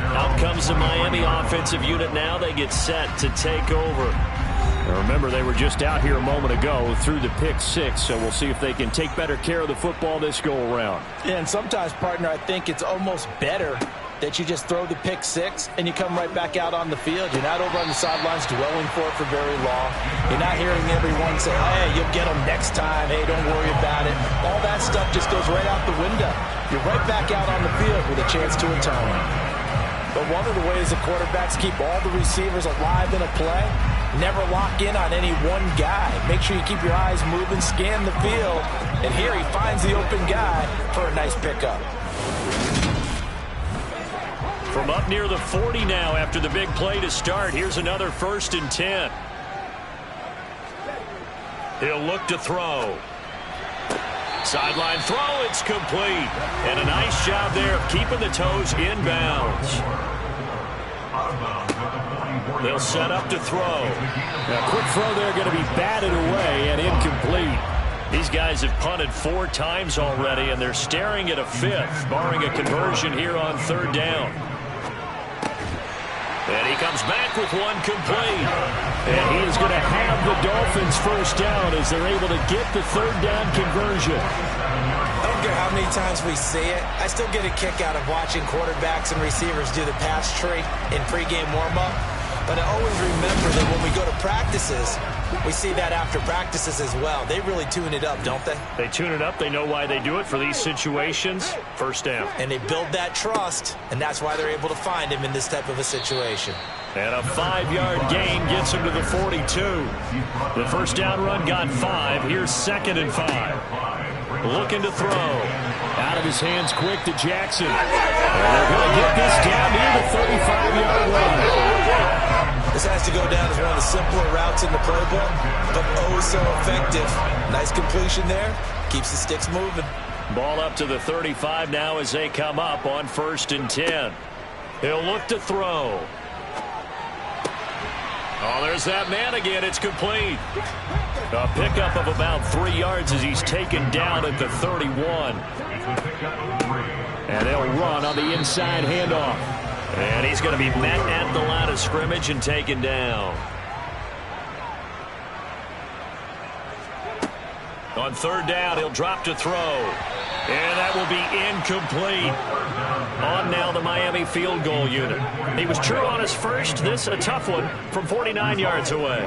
Speaker 2: Out comes the Miami offensive unit now. They get set to take over.
Speaker 4: Now remember, they were just out here a moment ago through the pick six, so we'll see if they can take better care of the football this go-around.
Speaker 3: And sometimes, partner, I think it's almost better that you just throw the pick six and you come right back out on the field. You're not over on the sidelines dwelling for it for very long. You're not hearing everyone say, hey, you'll get them next time. Hey, don't worry about it. All that stuff just goes right out the window. You're right back out on the field with a chance to atone. But one of the ways the quarterbacks keep all the receivers alive in a play, never lock in on any one guy. Make sure you keep your eyes moving, scan the field, and here he finds the open guy for a nice pickup.
Speaker 2: From up near the 40 now after the big play to start, here's another 1st and 10. He'll look to throw. Sideline throw, it's complete. And a nice job there of keeping the toes inbounds. They'll set up to throw.
Speaker 4: Now, quick throw there going to be batted away and incomplete.
Speaker 2: These guys have punted 4 times already, and they're staring at a 5th, barring a conversion here on 3rd down. And he comes back with one complete.
Speaker 4: And he is going to have the Dolphins first down as they're able to get the 3rd down conversion.
Speaker 3: I don't care how many times we see it. I still get a kick out of watching quarterbacks and receivers do the pass tree in pregame warm-up. But I always remember that when we go to practices, we see that after practices as well. They really tune it up, don't they?
Speaker 2: They tune it up. They know why they do it for these situations. First down.
Speaker 3: And they build that trust, and that's why they're able to find him in this type of a situation.
Speaker 2: And a 5-yard gain gets him to the 42. The first down run got 5. Here's 2nd and 5. Looking to throw.
Speaker 4: Out of his hands quick to Jackson. And they're going to get this down near the 35-yard line.
Speaker 3: This has to go down as one of the simpler routes in the playbook, but oh so effective. Nice completion there. Keeps the sticks moving.
Speaker 2: Ball up to the 35 now as they come up on 1st and 10. He'll look to throw. Oh, there's that man again. It's complete. A pickup of about 3 yards as he's taken down at the 31.
Speaker 4: And they'll run on the inside handoff.
Speaker 2: And he's going to be met at the line of scrimmage and taken down. On 3rd down, he'll drop to throw. And that will be incomplete. On now the Miami field goal unit. He was true on his first. This a tough one from 49 yards away.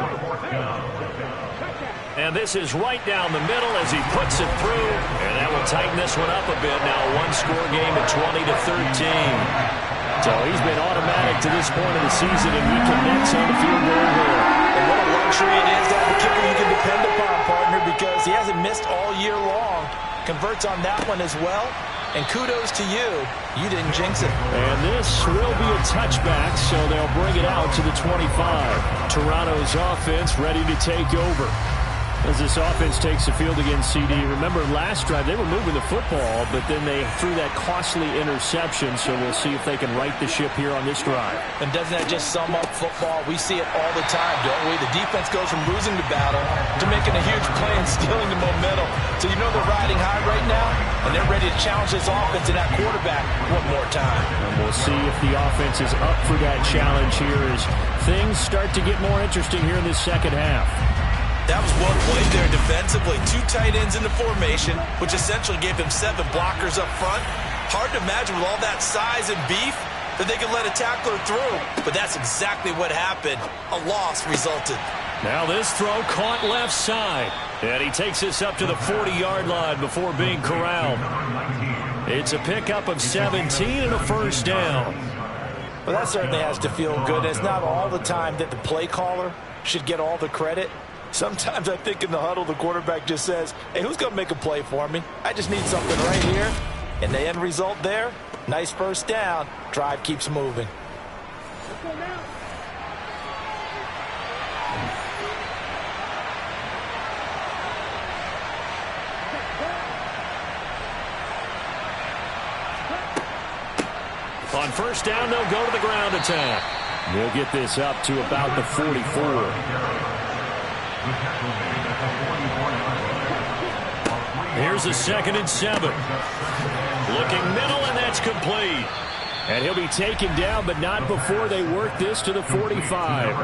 Speaker 2: And this is right down the middle as he puts it through. And that will tighten this one up a bit. Now a one-score game at 20-13.
Speaker 4: So he's been automatic to this point of the season, and he connects on the field goal here.
Speaker 3: And what a luxury it is to have a kicker you can depend upon, partner, because he hasn't missed all year long. Converts on that one as well. And kudos to you. You didn't jinx it.
Speaker 4: And this will be a touchback, so they'll bring it out to the 25. Toronto's offense ready to take over. As this offense takes the field against CD, remember last drive they were moving the football, but then they threw that costly interception, so we'll see if they can right the ship here on this drive.
Speaker 3: And doesn't that just sum up football? We see it all the time, don't we? The defense goes from losing the battle to making a huge play and stealing the momentum. So you know they're riding high right now, and they're ready to challenge this offense and that quarterback one more time.
Speaker 4: And we'll see if the offense is up for that challenge here as things start to get more interesting here in this second half.
Speaker 3: That was well played there defensively. 2 tight ends in the formation, which essentially gave them 7 blockers up front. Hard to imagine with all that size and beef that they could let a tackler through. But that's exactly what happened. A loss resulted.
Speaker 4: Now this throw caught left side. And he takes this up to the 40-yard line before being corralled. It's a pickup of 17 and a first down.
Speaker 3: Well, that certainly has to feel good. It's not all the time that the play caller should get all the credit. Sometimes I think in the huddle, the quarterback just says, hey, who's going to make a play for me? I just need something right here. And the end result there, nice first down. Drive keeps moving.
Speaker 4: On first down, they'll go to the ground attack. They'll get this up to about the 44. Here's a 2nd and 7. Looking middle, and that's complete. And he'll be taken down, but not before they work this to the 45.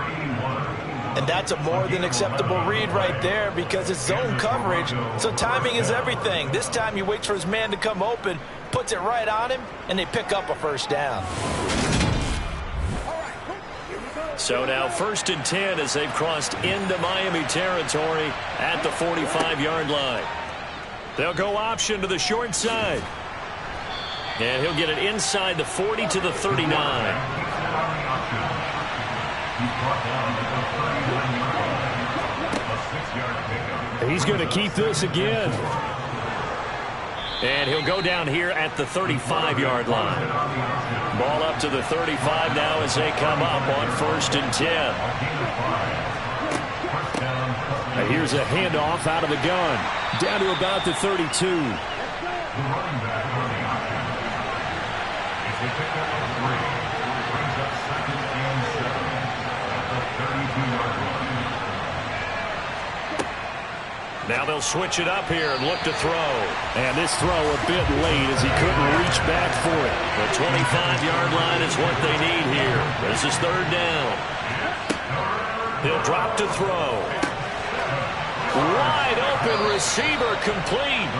Speaker 3: And that's a more than acceptable read right there because it's zone coverage, so timing is everything. This time he waits for his man to come open, puts it right on him, and they pick up a first down.
Speaker 4: So now 1st and 10 as they've crossed into Miami territory at the 45-yard line. They'll go option to the short side. And he'll get it inside the 40 to the 39. He's going to keep this again. And he'll go down here at the 35-yard line. Ball up to the 35 now as they come up on 1st and 10. Now here's a handoff out of the gun. Down to about the 32. Now they'll switch it up here and look to throw. And this throw a bit late as he couldn't reach back for it. The 25-yard line is what they need here. This is 3rd down. He'll drop to throw. Wide open receiver complete.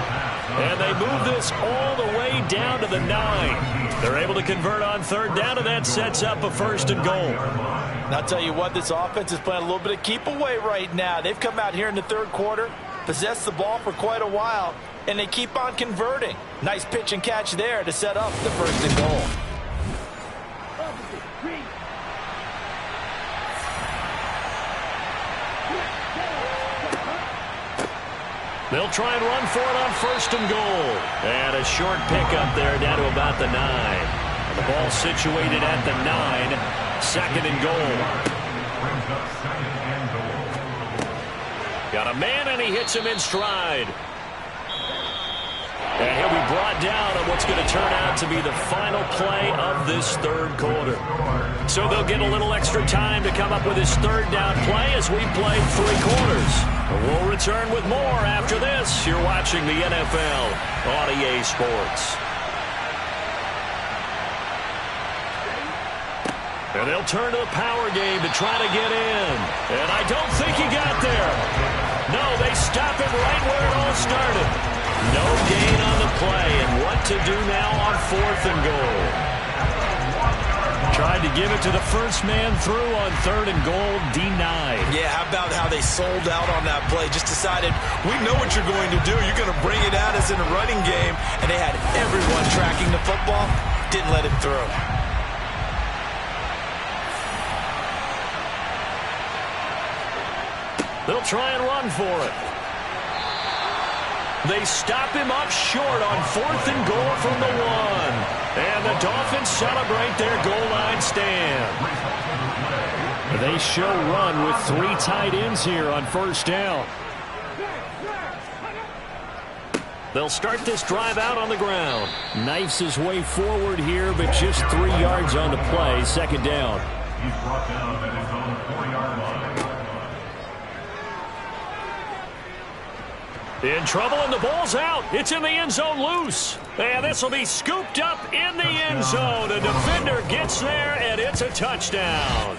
Speaker 4: And they move this all the way down to the 9. They're able to convert on 3rd down, and that sets up a 1st and goal.
Speaker 3: And I'll tell you what, this offense is playing a little bit of keep away right now. They've come out here in the 3rd quarter, possessed the ball for quite a while, and they keep on converting. Nice pitch and catch there to set up the 1st and goal.
Speaker 4: They'll try and run for it on 1st and goal. And a short pickup there down to about the 9. And the ball situated at the 9. 2nd and goal. Got a man, and he hits him in stride. And he'll be brought down on what's going to turn out to be the final play of this 3rd quarter. So they'll get a little extra time to come up with his 3rd down play as we play 3 quarters. We'll return with more after this. You're watching the NFL on EA Sports. And they'll turn to the power game to try to get in. And I don't think he got there. No, they stop him right where it all started. No gain on the play, and what to do now on 4th and goal. Tried to give it to the first man through on 3rd and goal, denied.
Speaker 3: Yeah, how about how they sold out on that play? Just decided, we know what you're going to do. You're going to bring it at us in a running game. And they had everyone tracking the football. Didn't let it through.
Speaker 4: They'll try and run for it. They stop him up short on 4th and goal from the 1. And the Dolphins celebrate their goal line stand. They show run with 3 tight ends here on 1st down.
Speaker 2: They'll start this drive out on the ground.
Speaker 4: Knifes his way forward here, but just 3 yards on the play. Second down.
Speaker 1: He's brought down at his own 4-yard line.
Speaker 2: In trouble, and the ball's out. It's in the end zone loose. And this will be scooped up in the end zone. A defender gets there, and it's a touchdown.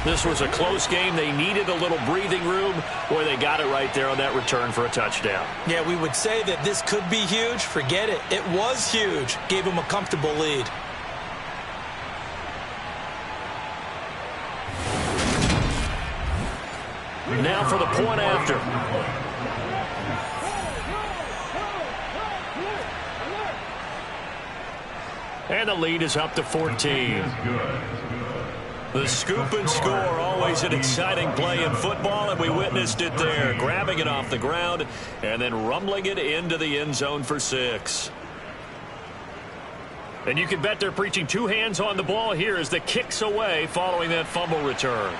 Speaker 2: This was a close game. They needed a little breathing room. Boy, they got it right there on that return for a touchdown.
Speaker 3: Yeah, we would say that this could be huge. Forget it. It was huge. Gave him a comfortable lead.
Speaker 2: Now for the point after. And the lead is up to 14. The scoop and score, always an exciting play in football, and we witnessed it there. Grabbing it off the ground and then rumbling it into the end zone for 6. And you can bet they're preaching 2 hands on the ball here as the kick's away following that fumble return.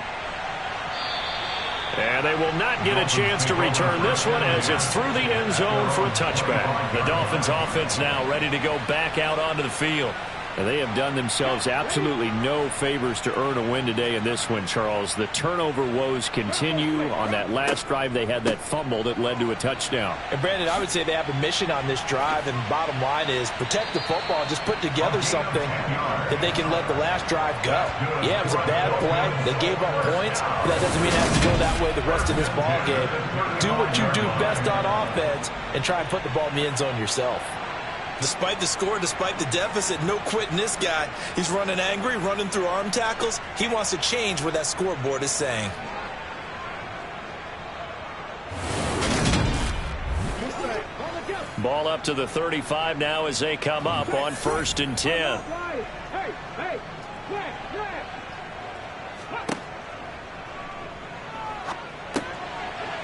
Speaker 2: And they will not get a chance to return this one as it's through the end zone for a touchback. The Dolphins offense now ready to go back out onto the field.
Speaker 4: And they have done themselves absolutely no favors to earn a win today in this one, Charles. The turnover woes continue. On that last drive, they had that fumble that led to a touchdown.
Speaker 3: And Brandon, I would say they have a mission on this drive, and bottom line is protect the football and just put together something that they can let the last drive go. Yeah, it was a bad play. They gave up points, but that doesn't mean it has to go that way the rest of this ball game. Do what you do best on offense and try and put the ball in the end zone yourself. Despite the score, despite the deficit, no quitting this guy. He's running angry, running through arm tackles. He wants to change what that scoreboard is saying.
Speaker 2: Ball up to the 35 now as they come up on 1st and 10.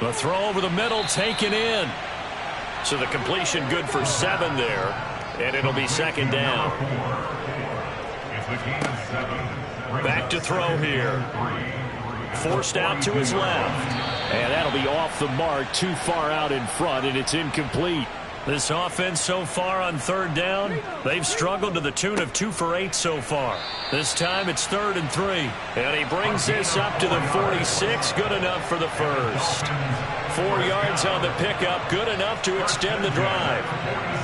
Speaker 2: The throw over the middle taken in. So the completion good for 7 there, and it'll be 2nd down. Back to throw here. Forced out to his left.
Speaker 4: And that'll be off the mark, too far out in front, and it's incomplete.
Speaker 2: This offense so far on 3rd down, they've struggled to the tune of 2 for 8 so far. This time it's 3rd and 3. And he brings this up to the 46, good enough for the first. 4 yards on the pickup, good enough to extend the drive.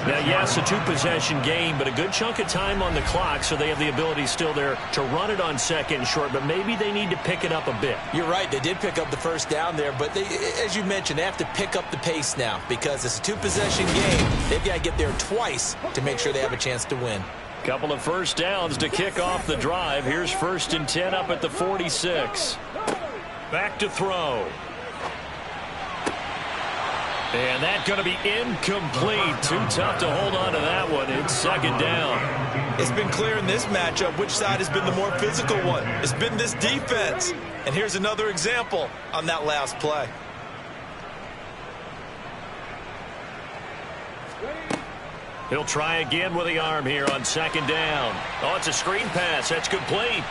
Speaker 2: Now, yes, a 2-possession game, but a good chunk of time on the clock, so they have the ability still there to run it on 2nd and short, but maybe they need to pick it up a bit.
Speaker 3: You're right, they did pick up the first down there, but they, as you mentioned, they have to pick up the pace now because it's a 2-possession game. They've got to get there twice to make sure they have a chance to win.
Speaker 2: Couple of first downs to kick off the drive. Here's 1st and 10 up at the 46. Back to throw. And that's going to be incomplete. Too tough to hold on to that one. It's 2nd down.
Speaker 3: It's been clear in this matchup which side has been the more physical one. It's been this defense. And here's another example on that last play.
Speaker 2: He'll try again with the arm here on 2nd down. Oh, it's a screen pass. That's complete.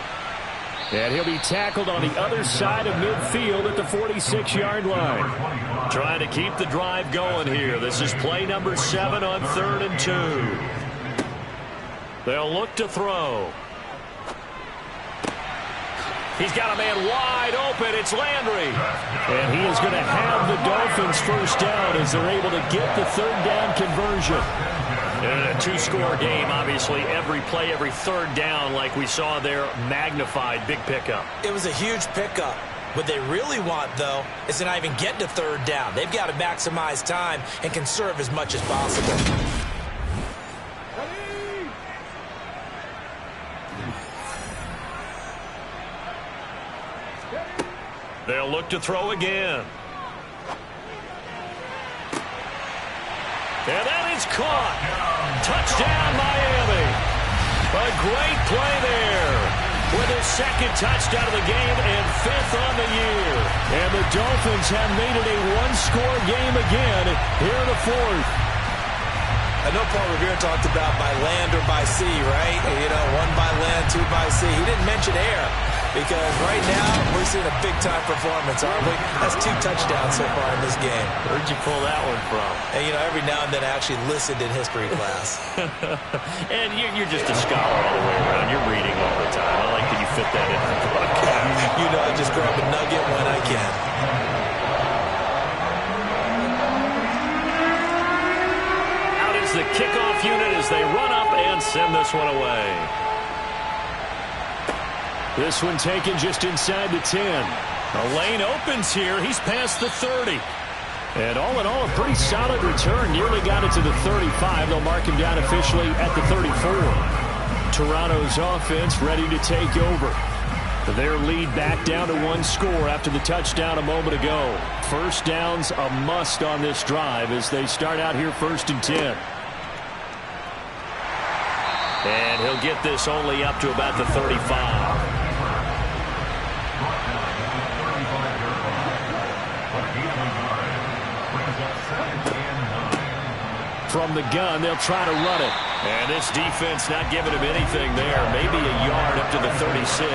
Speaker 4: And he'll be tackled on the other side of midfield at the 46-yard line.
Speaker 2: Trying to keep the drive going here. This is play number 7 on 3rd and 2. They'll look to throw. He's got a man wide open. It's Landry.
Speaker 4: And he is going to have the Dolphins first down as they're able to get the 3rd down conversion.
Speaker 2: In a 2-score game, obviously, every play, every 3rd down, like we saw there, magnified, big pickup.
Speaker 3: It was a huge pickup. What they really want, though, is to not even get to 3rd down. They've got to maximize time and conserve as much as possible.
Speaker 2: They'll look to throw again. And that is caught. Touchdown, Miami. A great play there. With his 2nd touchdown of the game and 5th on the year.
Speaker 4: And the Dolphins have made it a 1-score game again here in the 4th.
Speaker 3: I know Paul Revere talked about by land or by sea, right? You know, 1 by land, 2 by sea. He didn't mention air. because right now we're seeing a big-time performance, aren't we? That's 2 touchdowns so far in this game.
Speaker 2: Where'd you pull that one from?
Speaker 3: And, you know, every now and then I actually listened in history class.
Speaker 2: And you're just a scholar all the way around. You're reading all the time. I like that you fit that in the podcast.
Speaker 3: You know, I just grab a nugget when I can.
Speaker 2: Out is the kickoff unit as they run up and send this one away.
Speaker 4: This one taken just inside the 10. The lane opens here. He's past the 30. And all in all, a pretty solid return. Nearly got it to the 35. They'll mark him down officially at the 34. Toronto's offense ready to take over. Their lead back down to 1 score after the touchdown a moment ago. First down's a must on this drive as they start out here 1st and 10.
Speaker 2: And he'll get this only up to about the 35.
Speaker 4: From the gun, they'll try to run it.
Speaker 2: And this defense not giving him anything there. Maybe a yard up to the 36.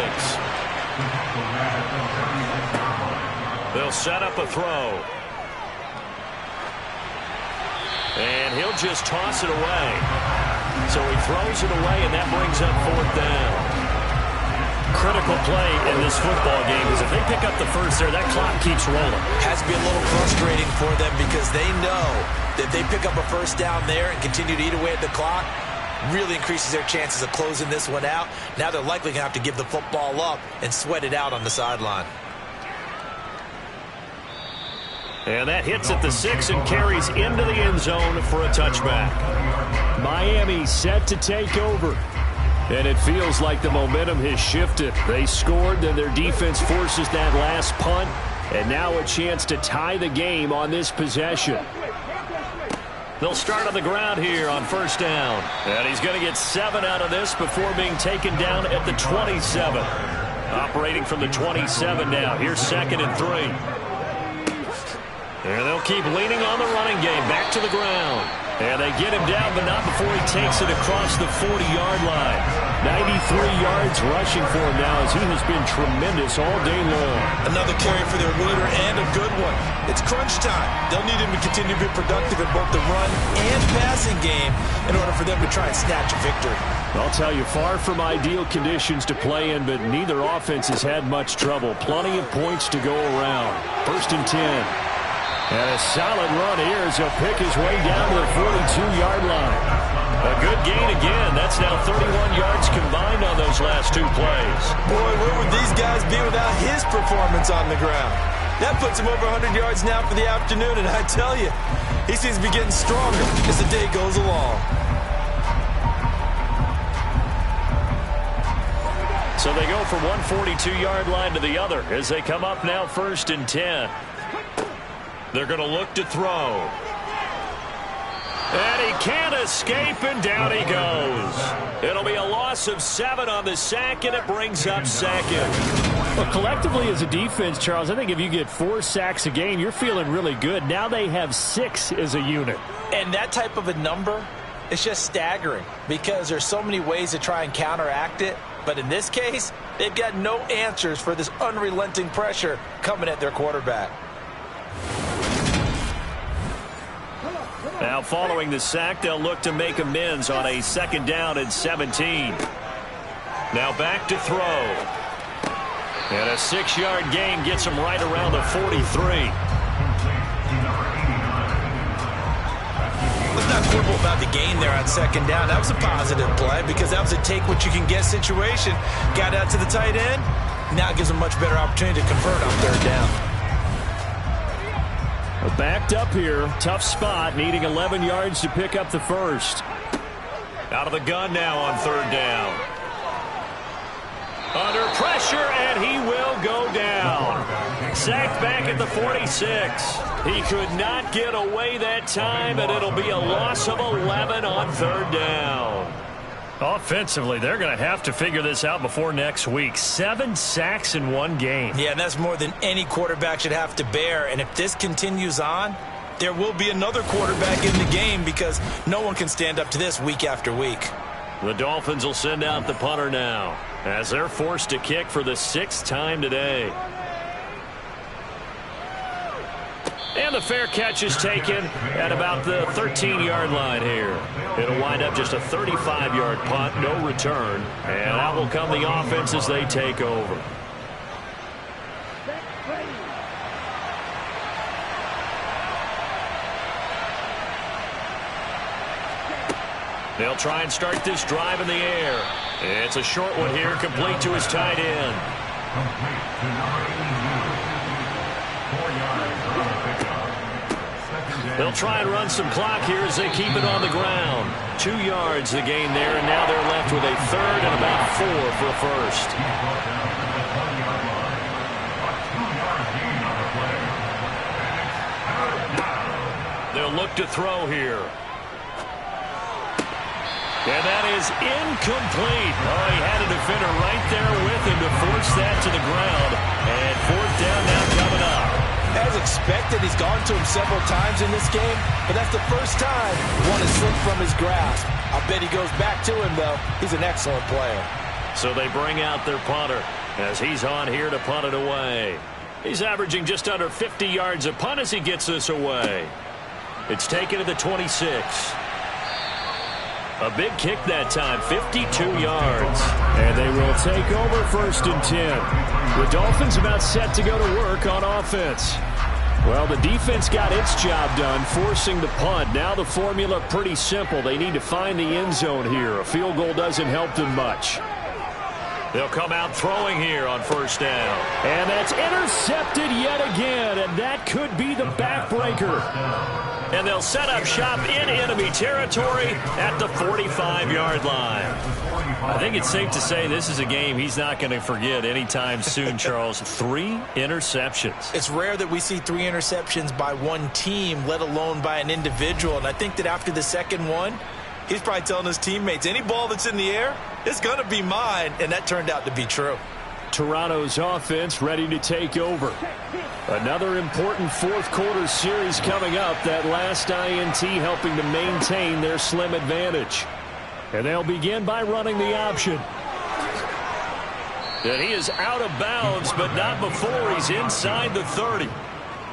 Speaker 2: They'll set up a throw. And he'll just toss it away. So he throws it away, and that brings up 4th down.
Speaker 4: Critical play in this football game because if they pick up the first there, that clock keeps rolling.
Speaker 3: Has to be a little frustrating for them because they know that if they pick up a first down there and continue to eat away at the clock, really increases their chances of closing this one out. Now they're likely going to have to give the football up and sweat it out on the sideline.
Speaker 2: And that hits at the 6 and carries into the end zone for a touchback.
Speaker 4: Miami set to take over. And it feels like the momentum has shifted. They scored, then their defense forces that last punt. And now a chance to tie the game on this possession.
Speaker 2: They'll start on the ground here on 1st down. And he's going to get 7 out of this before being taken down at the 27. Operating from the 27 now. Here's 2nd and 3. And they'll keep leaning on the running game. Back to the ground. And they get him down, but not before he takes it across the 40-yard line.
Speaker 4: 93 yards rushing for him now as he has been tremendous all day long.
Speaker 3: Another carry for their leader and a good one. It's crunch time. They'll need him to continue to be productive in both the run and passing game in order for them to try and snatch a victory.
Speaker 4: I'll tell you, far from ideal conditions to play in, but neither offense has had much trouble. Plenty of points to go around. 1st and 10. And a solid run here as he'll pick his way down to the 42-yard line.
Speaker 2: A good gain again. That's now 31 yards combined on those last 2 plays.
Speaker 3: Boy, where would these guys be without his performance on the ground? That puts him over 100 yards now for the afternoon, and I tell you, he seems to be getting stronger as the day goes along.
Speaker 2: So they go from one 42-yard line to the other as they come up now 1st and 10. They're going to look to throw. And he can't escape, and down he goes. It'll be a loss of 7 on the sack, and it brings up 2nd.
Speaker 4: Well, collectively as a defense, Charles, I think if you get 4 sacks a game, you're feeling really good. Now they have 6 as a unit.
Speaker 3: And that type of a number, it's just staggering because there's so many ways to try and counteract it. But in this case, they've got no answers for this unrelenting pressure coming at their quarterback.
Speaker 2: Now following the sack, they'll look to make amends on a 2nd down and 17. Now back to throw. And a 6-yard gain gets him right around the 43.
Speaker 3: Let's not quibble about the gain there on 2nd down. That was a positive play because that was a take-what-you-can-get situation. Got out to the tight end. Now it gives them a much better opportunity to convert on 3rd down.
Speaker 4: Backed up here. Tough spot. Needing 11 yards to pick up the first.
Speaker 2: Out of the gun now on 3rd down. Under pressure, and he will go down. Sacked back at the 46. He could not get away that time, and it'll be a loss of 11 on 3rd down.
Speaker 4: Offensively, they're going to have to figure this out before next week. 7 sacks in 1 game.
Speaker 3: Yeah, and that's more than any quarterback should have to bear. And if this continues on, there will be another quarterback in the game because no one can stand up to this week after week.
Speaker 2: The Dolphins will send out the punter now. as they're forced to kick for the 6th time today. And the fair catch is taken at about the 13-yard line here. It'll wind up just a 35-yard punt, no return. And out will come the offense as they take over. They'll try and start this drive in the air. It's a short one here, complete to his tight end.
Speaker 1: Complete to number 82. 4 yards on the pickup.
Speaker 2: They'll try and run some clock here as they keep it on the ground. 2 yards the gain there, and now they're left with a third and about 4 for a first.
Speaker 1: He's brought down to the 20-yard line. A 2-yard gain on the play. And it's third down.
Speaker 2: They'll look to throw here. And that is incomplete. Oh, he had a defender right there with him to force that to the ground. And 4th down now coming up.
Speaker 3: As expected, he's gone to him several times in this game, but that's the first time one has slipped from his grasp. I bet he goes back to him, though. He's an excellent player.
Speaker 2: So they bring out their punter as he's on here to punt it away. He's averaging just under 50 yards a punt as he gets this away. It's taken to the 26. A big kick that time, 52 yards.
Speaker 4: And they will take over 1st and 10. The Dolphins about set to go to work on offense. Well, the defense got its job done, forcing the punt. Now the formula pretty simple. They need to find the end zone here. A field goal doesn't help them much.
Speaker 2: They'll come out throwing here on 1st down.
Speaker 4: And that's intercepted yet again, and that could be the backbreaker.
Speaker 2: And they'll set up shop in enemy territory at the 45-yard line. I think it's safe to say this is a game he's not going to forget anytime soon, Charles. 3 interceptions.
Speaker 3: It's rare that we see 3 interceptions by one team, let alone by an individual. And I think that after the second one, he's probably telling his teammates, any ball that's in the air, it's going to be mine. And that turned out to be true.
Speaker 4: Toronto's offense ready to take over. Another important 4th quarter series coming up. That last INT helping to maintain their slim advantage. And they'll begin by running the option.
Speaker 2: And he is out of bounds, but not before he's inside the 30.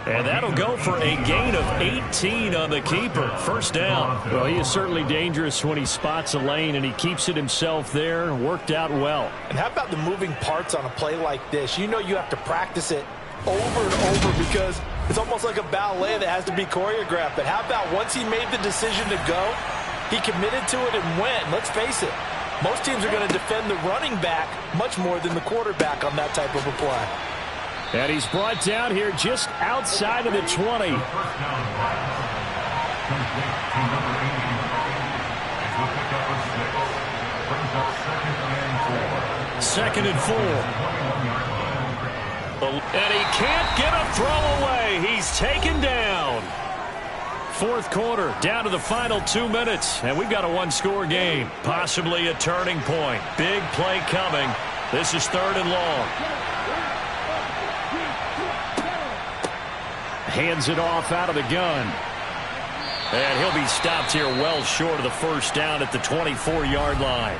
Speaker 2: And that'll go for a gain of 18 on the keeper. 1st down.
Speaker 4: Well, he is certainly dangerous when he spots a lane, and he keeps it himself there. Worked out well.
Speaker 3: And how about the moving parts on a play like this? You know you have to practice it over and over because it's almost like a ballet that has to be choreographed. But how about once he made the decision to go, he committed to it and went. Let's face it, most teams are going to defend the running back much more than the quarterback on that type of a play.
Speaker 4: And he's brought down here just outside of the 20.
Speaker 2: Second and 4. And he can't get a throw away. He's taken down. 4th quarter, down to the final 2 minutes. And we've got a 1-score game. Possibly a turning point. Big play coming. This is 3rd and long.
Speaker 4: Hands it off out of the gun.
Speaker 2: And he'll be stopped here well short of the 1st down at the 24-yard line.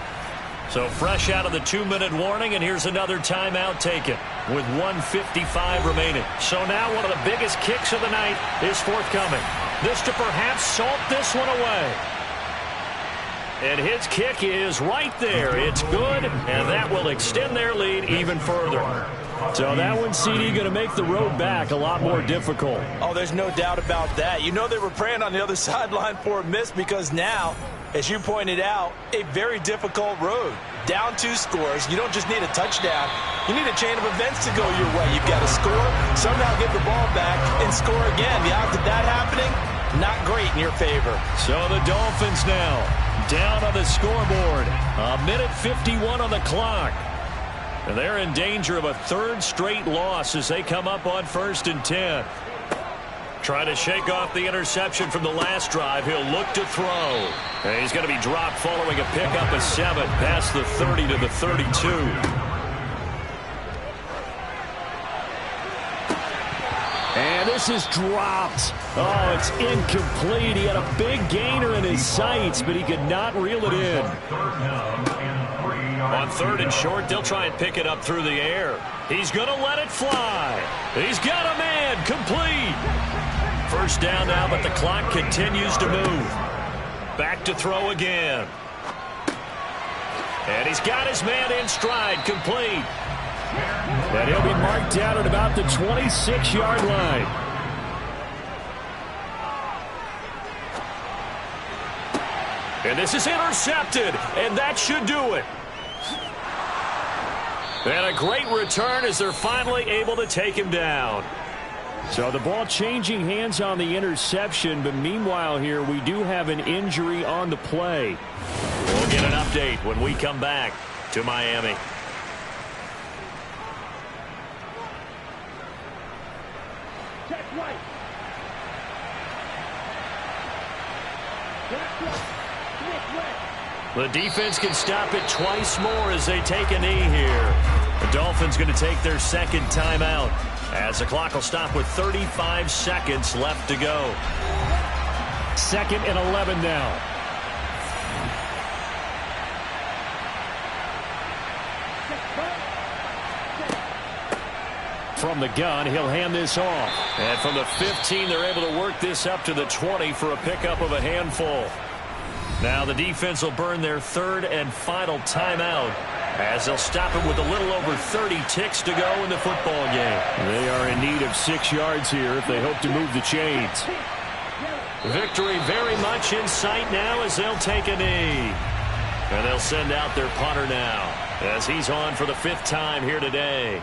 Speaker 2: So fresh out of the 2-minute warning, and here's another timeout taken with 1:55 remaining. So now one of the biggest kicks of the night is forthcoming. This to perhaps salt this one away. And his kick is right there. It's good, and that will extend their lead even further.
Speaker 4: So that one, CD, going to make the road back a lot more difficult.
Speaker 3: Oh, there's no doubt about that. You know they were praying on the other sideline for a miss because now, as you pointed out, a very difficult road. Down 2 scores. You don't just need a touchdown. You need a chain of events to go your way. You've got to score, somehow get the ball back, and score again. The odds of that happening, not great in your favor.
Speaker 2: So the Dolphins now down on the scoreboard. 1:51 on the clock. And they're in danger of a 3rd straight loss as they come up on 1st and 10. Trying to shake off the interception from the last drive. He'll look to throw. And he's going to be dropped following a pickup of 7 past the 30 to the 32.
Speaker 4: And this is dropped. Oh, it's incomplete. He had a big gainer in his sights, but he could not reel it in.
Speaker 1: 3rd down and 3
Speaker 2: On 3rd and short, they'll try and pick it up through the air. He's going to let it fly. He's got a man, complete. First down now, but the clock continues to move. Back to throw again. And he's got his man in stride, complete.
Speaker 4: And he'll be marked down at about the 26-yard line.
Speaker 2: And this is intercepted, and that should do it. And a great return as they're finally able to take him down.
Speaker 4: So the ball changing hands on the interception, but meanwhile here we do have an injury on the play.
Speaker 2: We'll get an update when we come back to Miami. The defense can stop it twice more as they take a knee here. The Dolphins going to take their second timeout as the clock will stop with 35 seconds left to go.
Speaker 4: 2nd and 11 now. From the gun, he'll hand this off.
Speaker 2: And from the 15, they're able to work this up to the 20 for a pickup of a handful. Now the defense will burn their 3rd and final timeout as they'll stop it with a little over 30 ticks to go in the football game.
Speaker 4: They are in need of 6 yards here if they hope to move the chains.
Speaker 2: Victory very much in sight now as they'll take a knee. And they'll send out their punter now as he's on for the 5th time here today.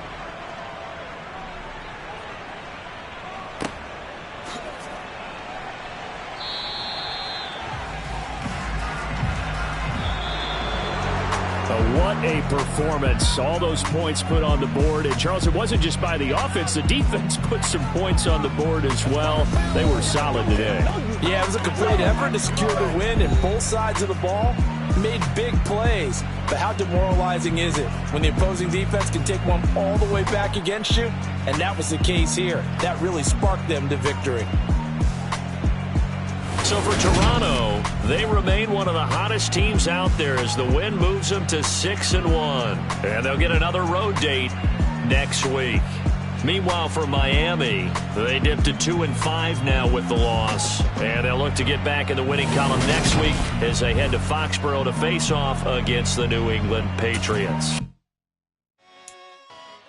Speaker 4: What a performance. All those points put on the board. And, Charles, it wasn't just by the offense. The defense put some points on the board as well. They were solid today.
Speaker 3: Yeah, it was a complete effort to secure the win, and both sides of the ball made big plays. But how demoralizing is it when the opposing defense can take one all the way back against you? And that was the case here. That really sparked them to victory.
Speaker 2: So for Toronto, they remain one of the hottest teams out there as the win moves them to 6-1. And they'll get another road date next week. Meanwhile, for Miami, they dipped to 2-5 now with the loss. And they'll look to get back in the winning column next week as they head to Foxborough to face off against the New England Patriots.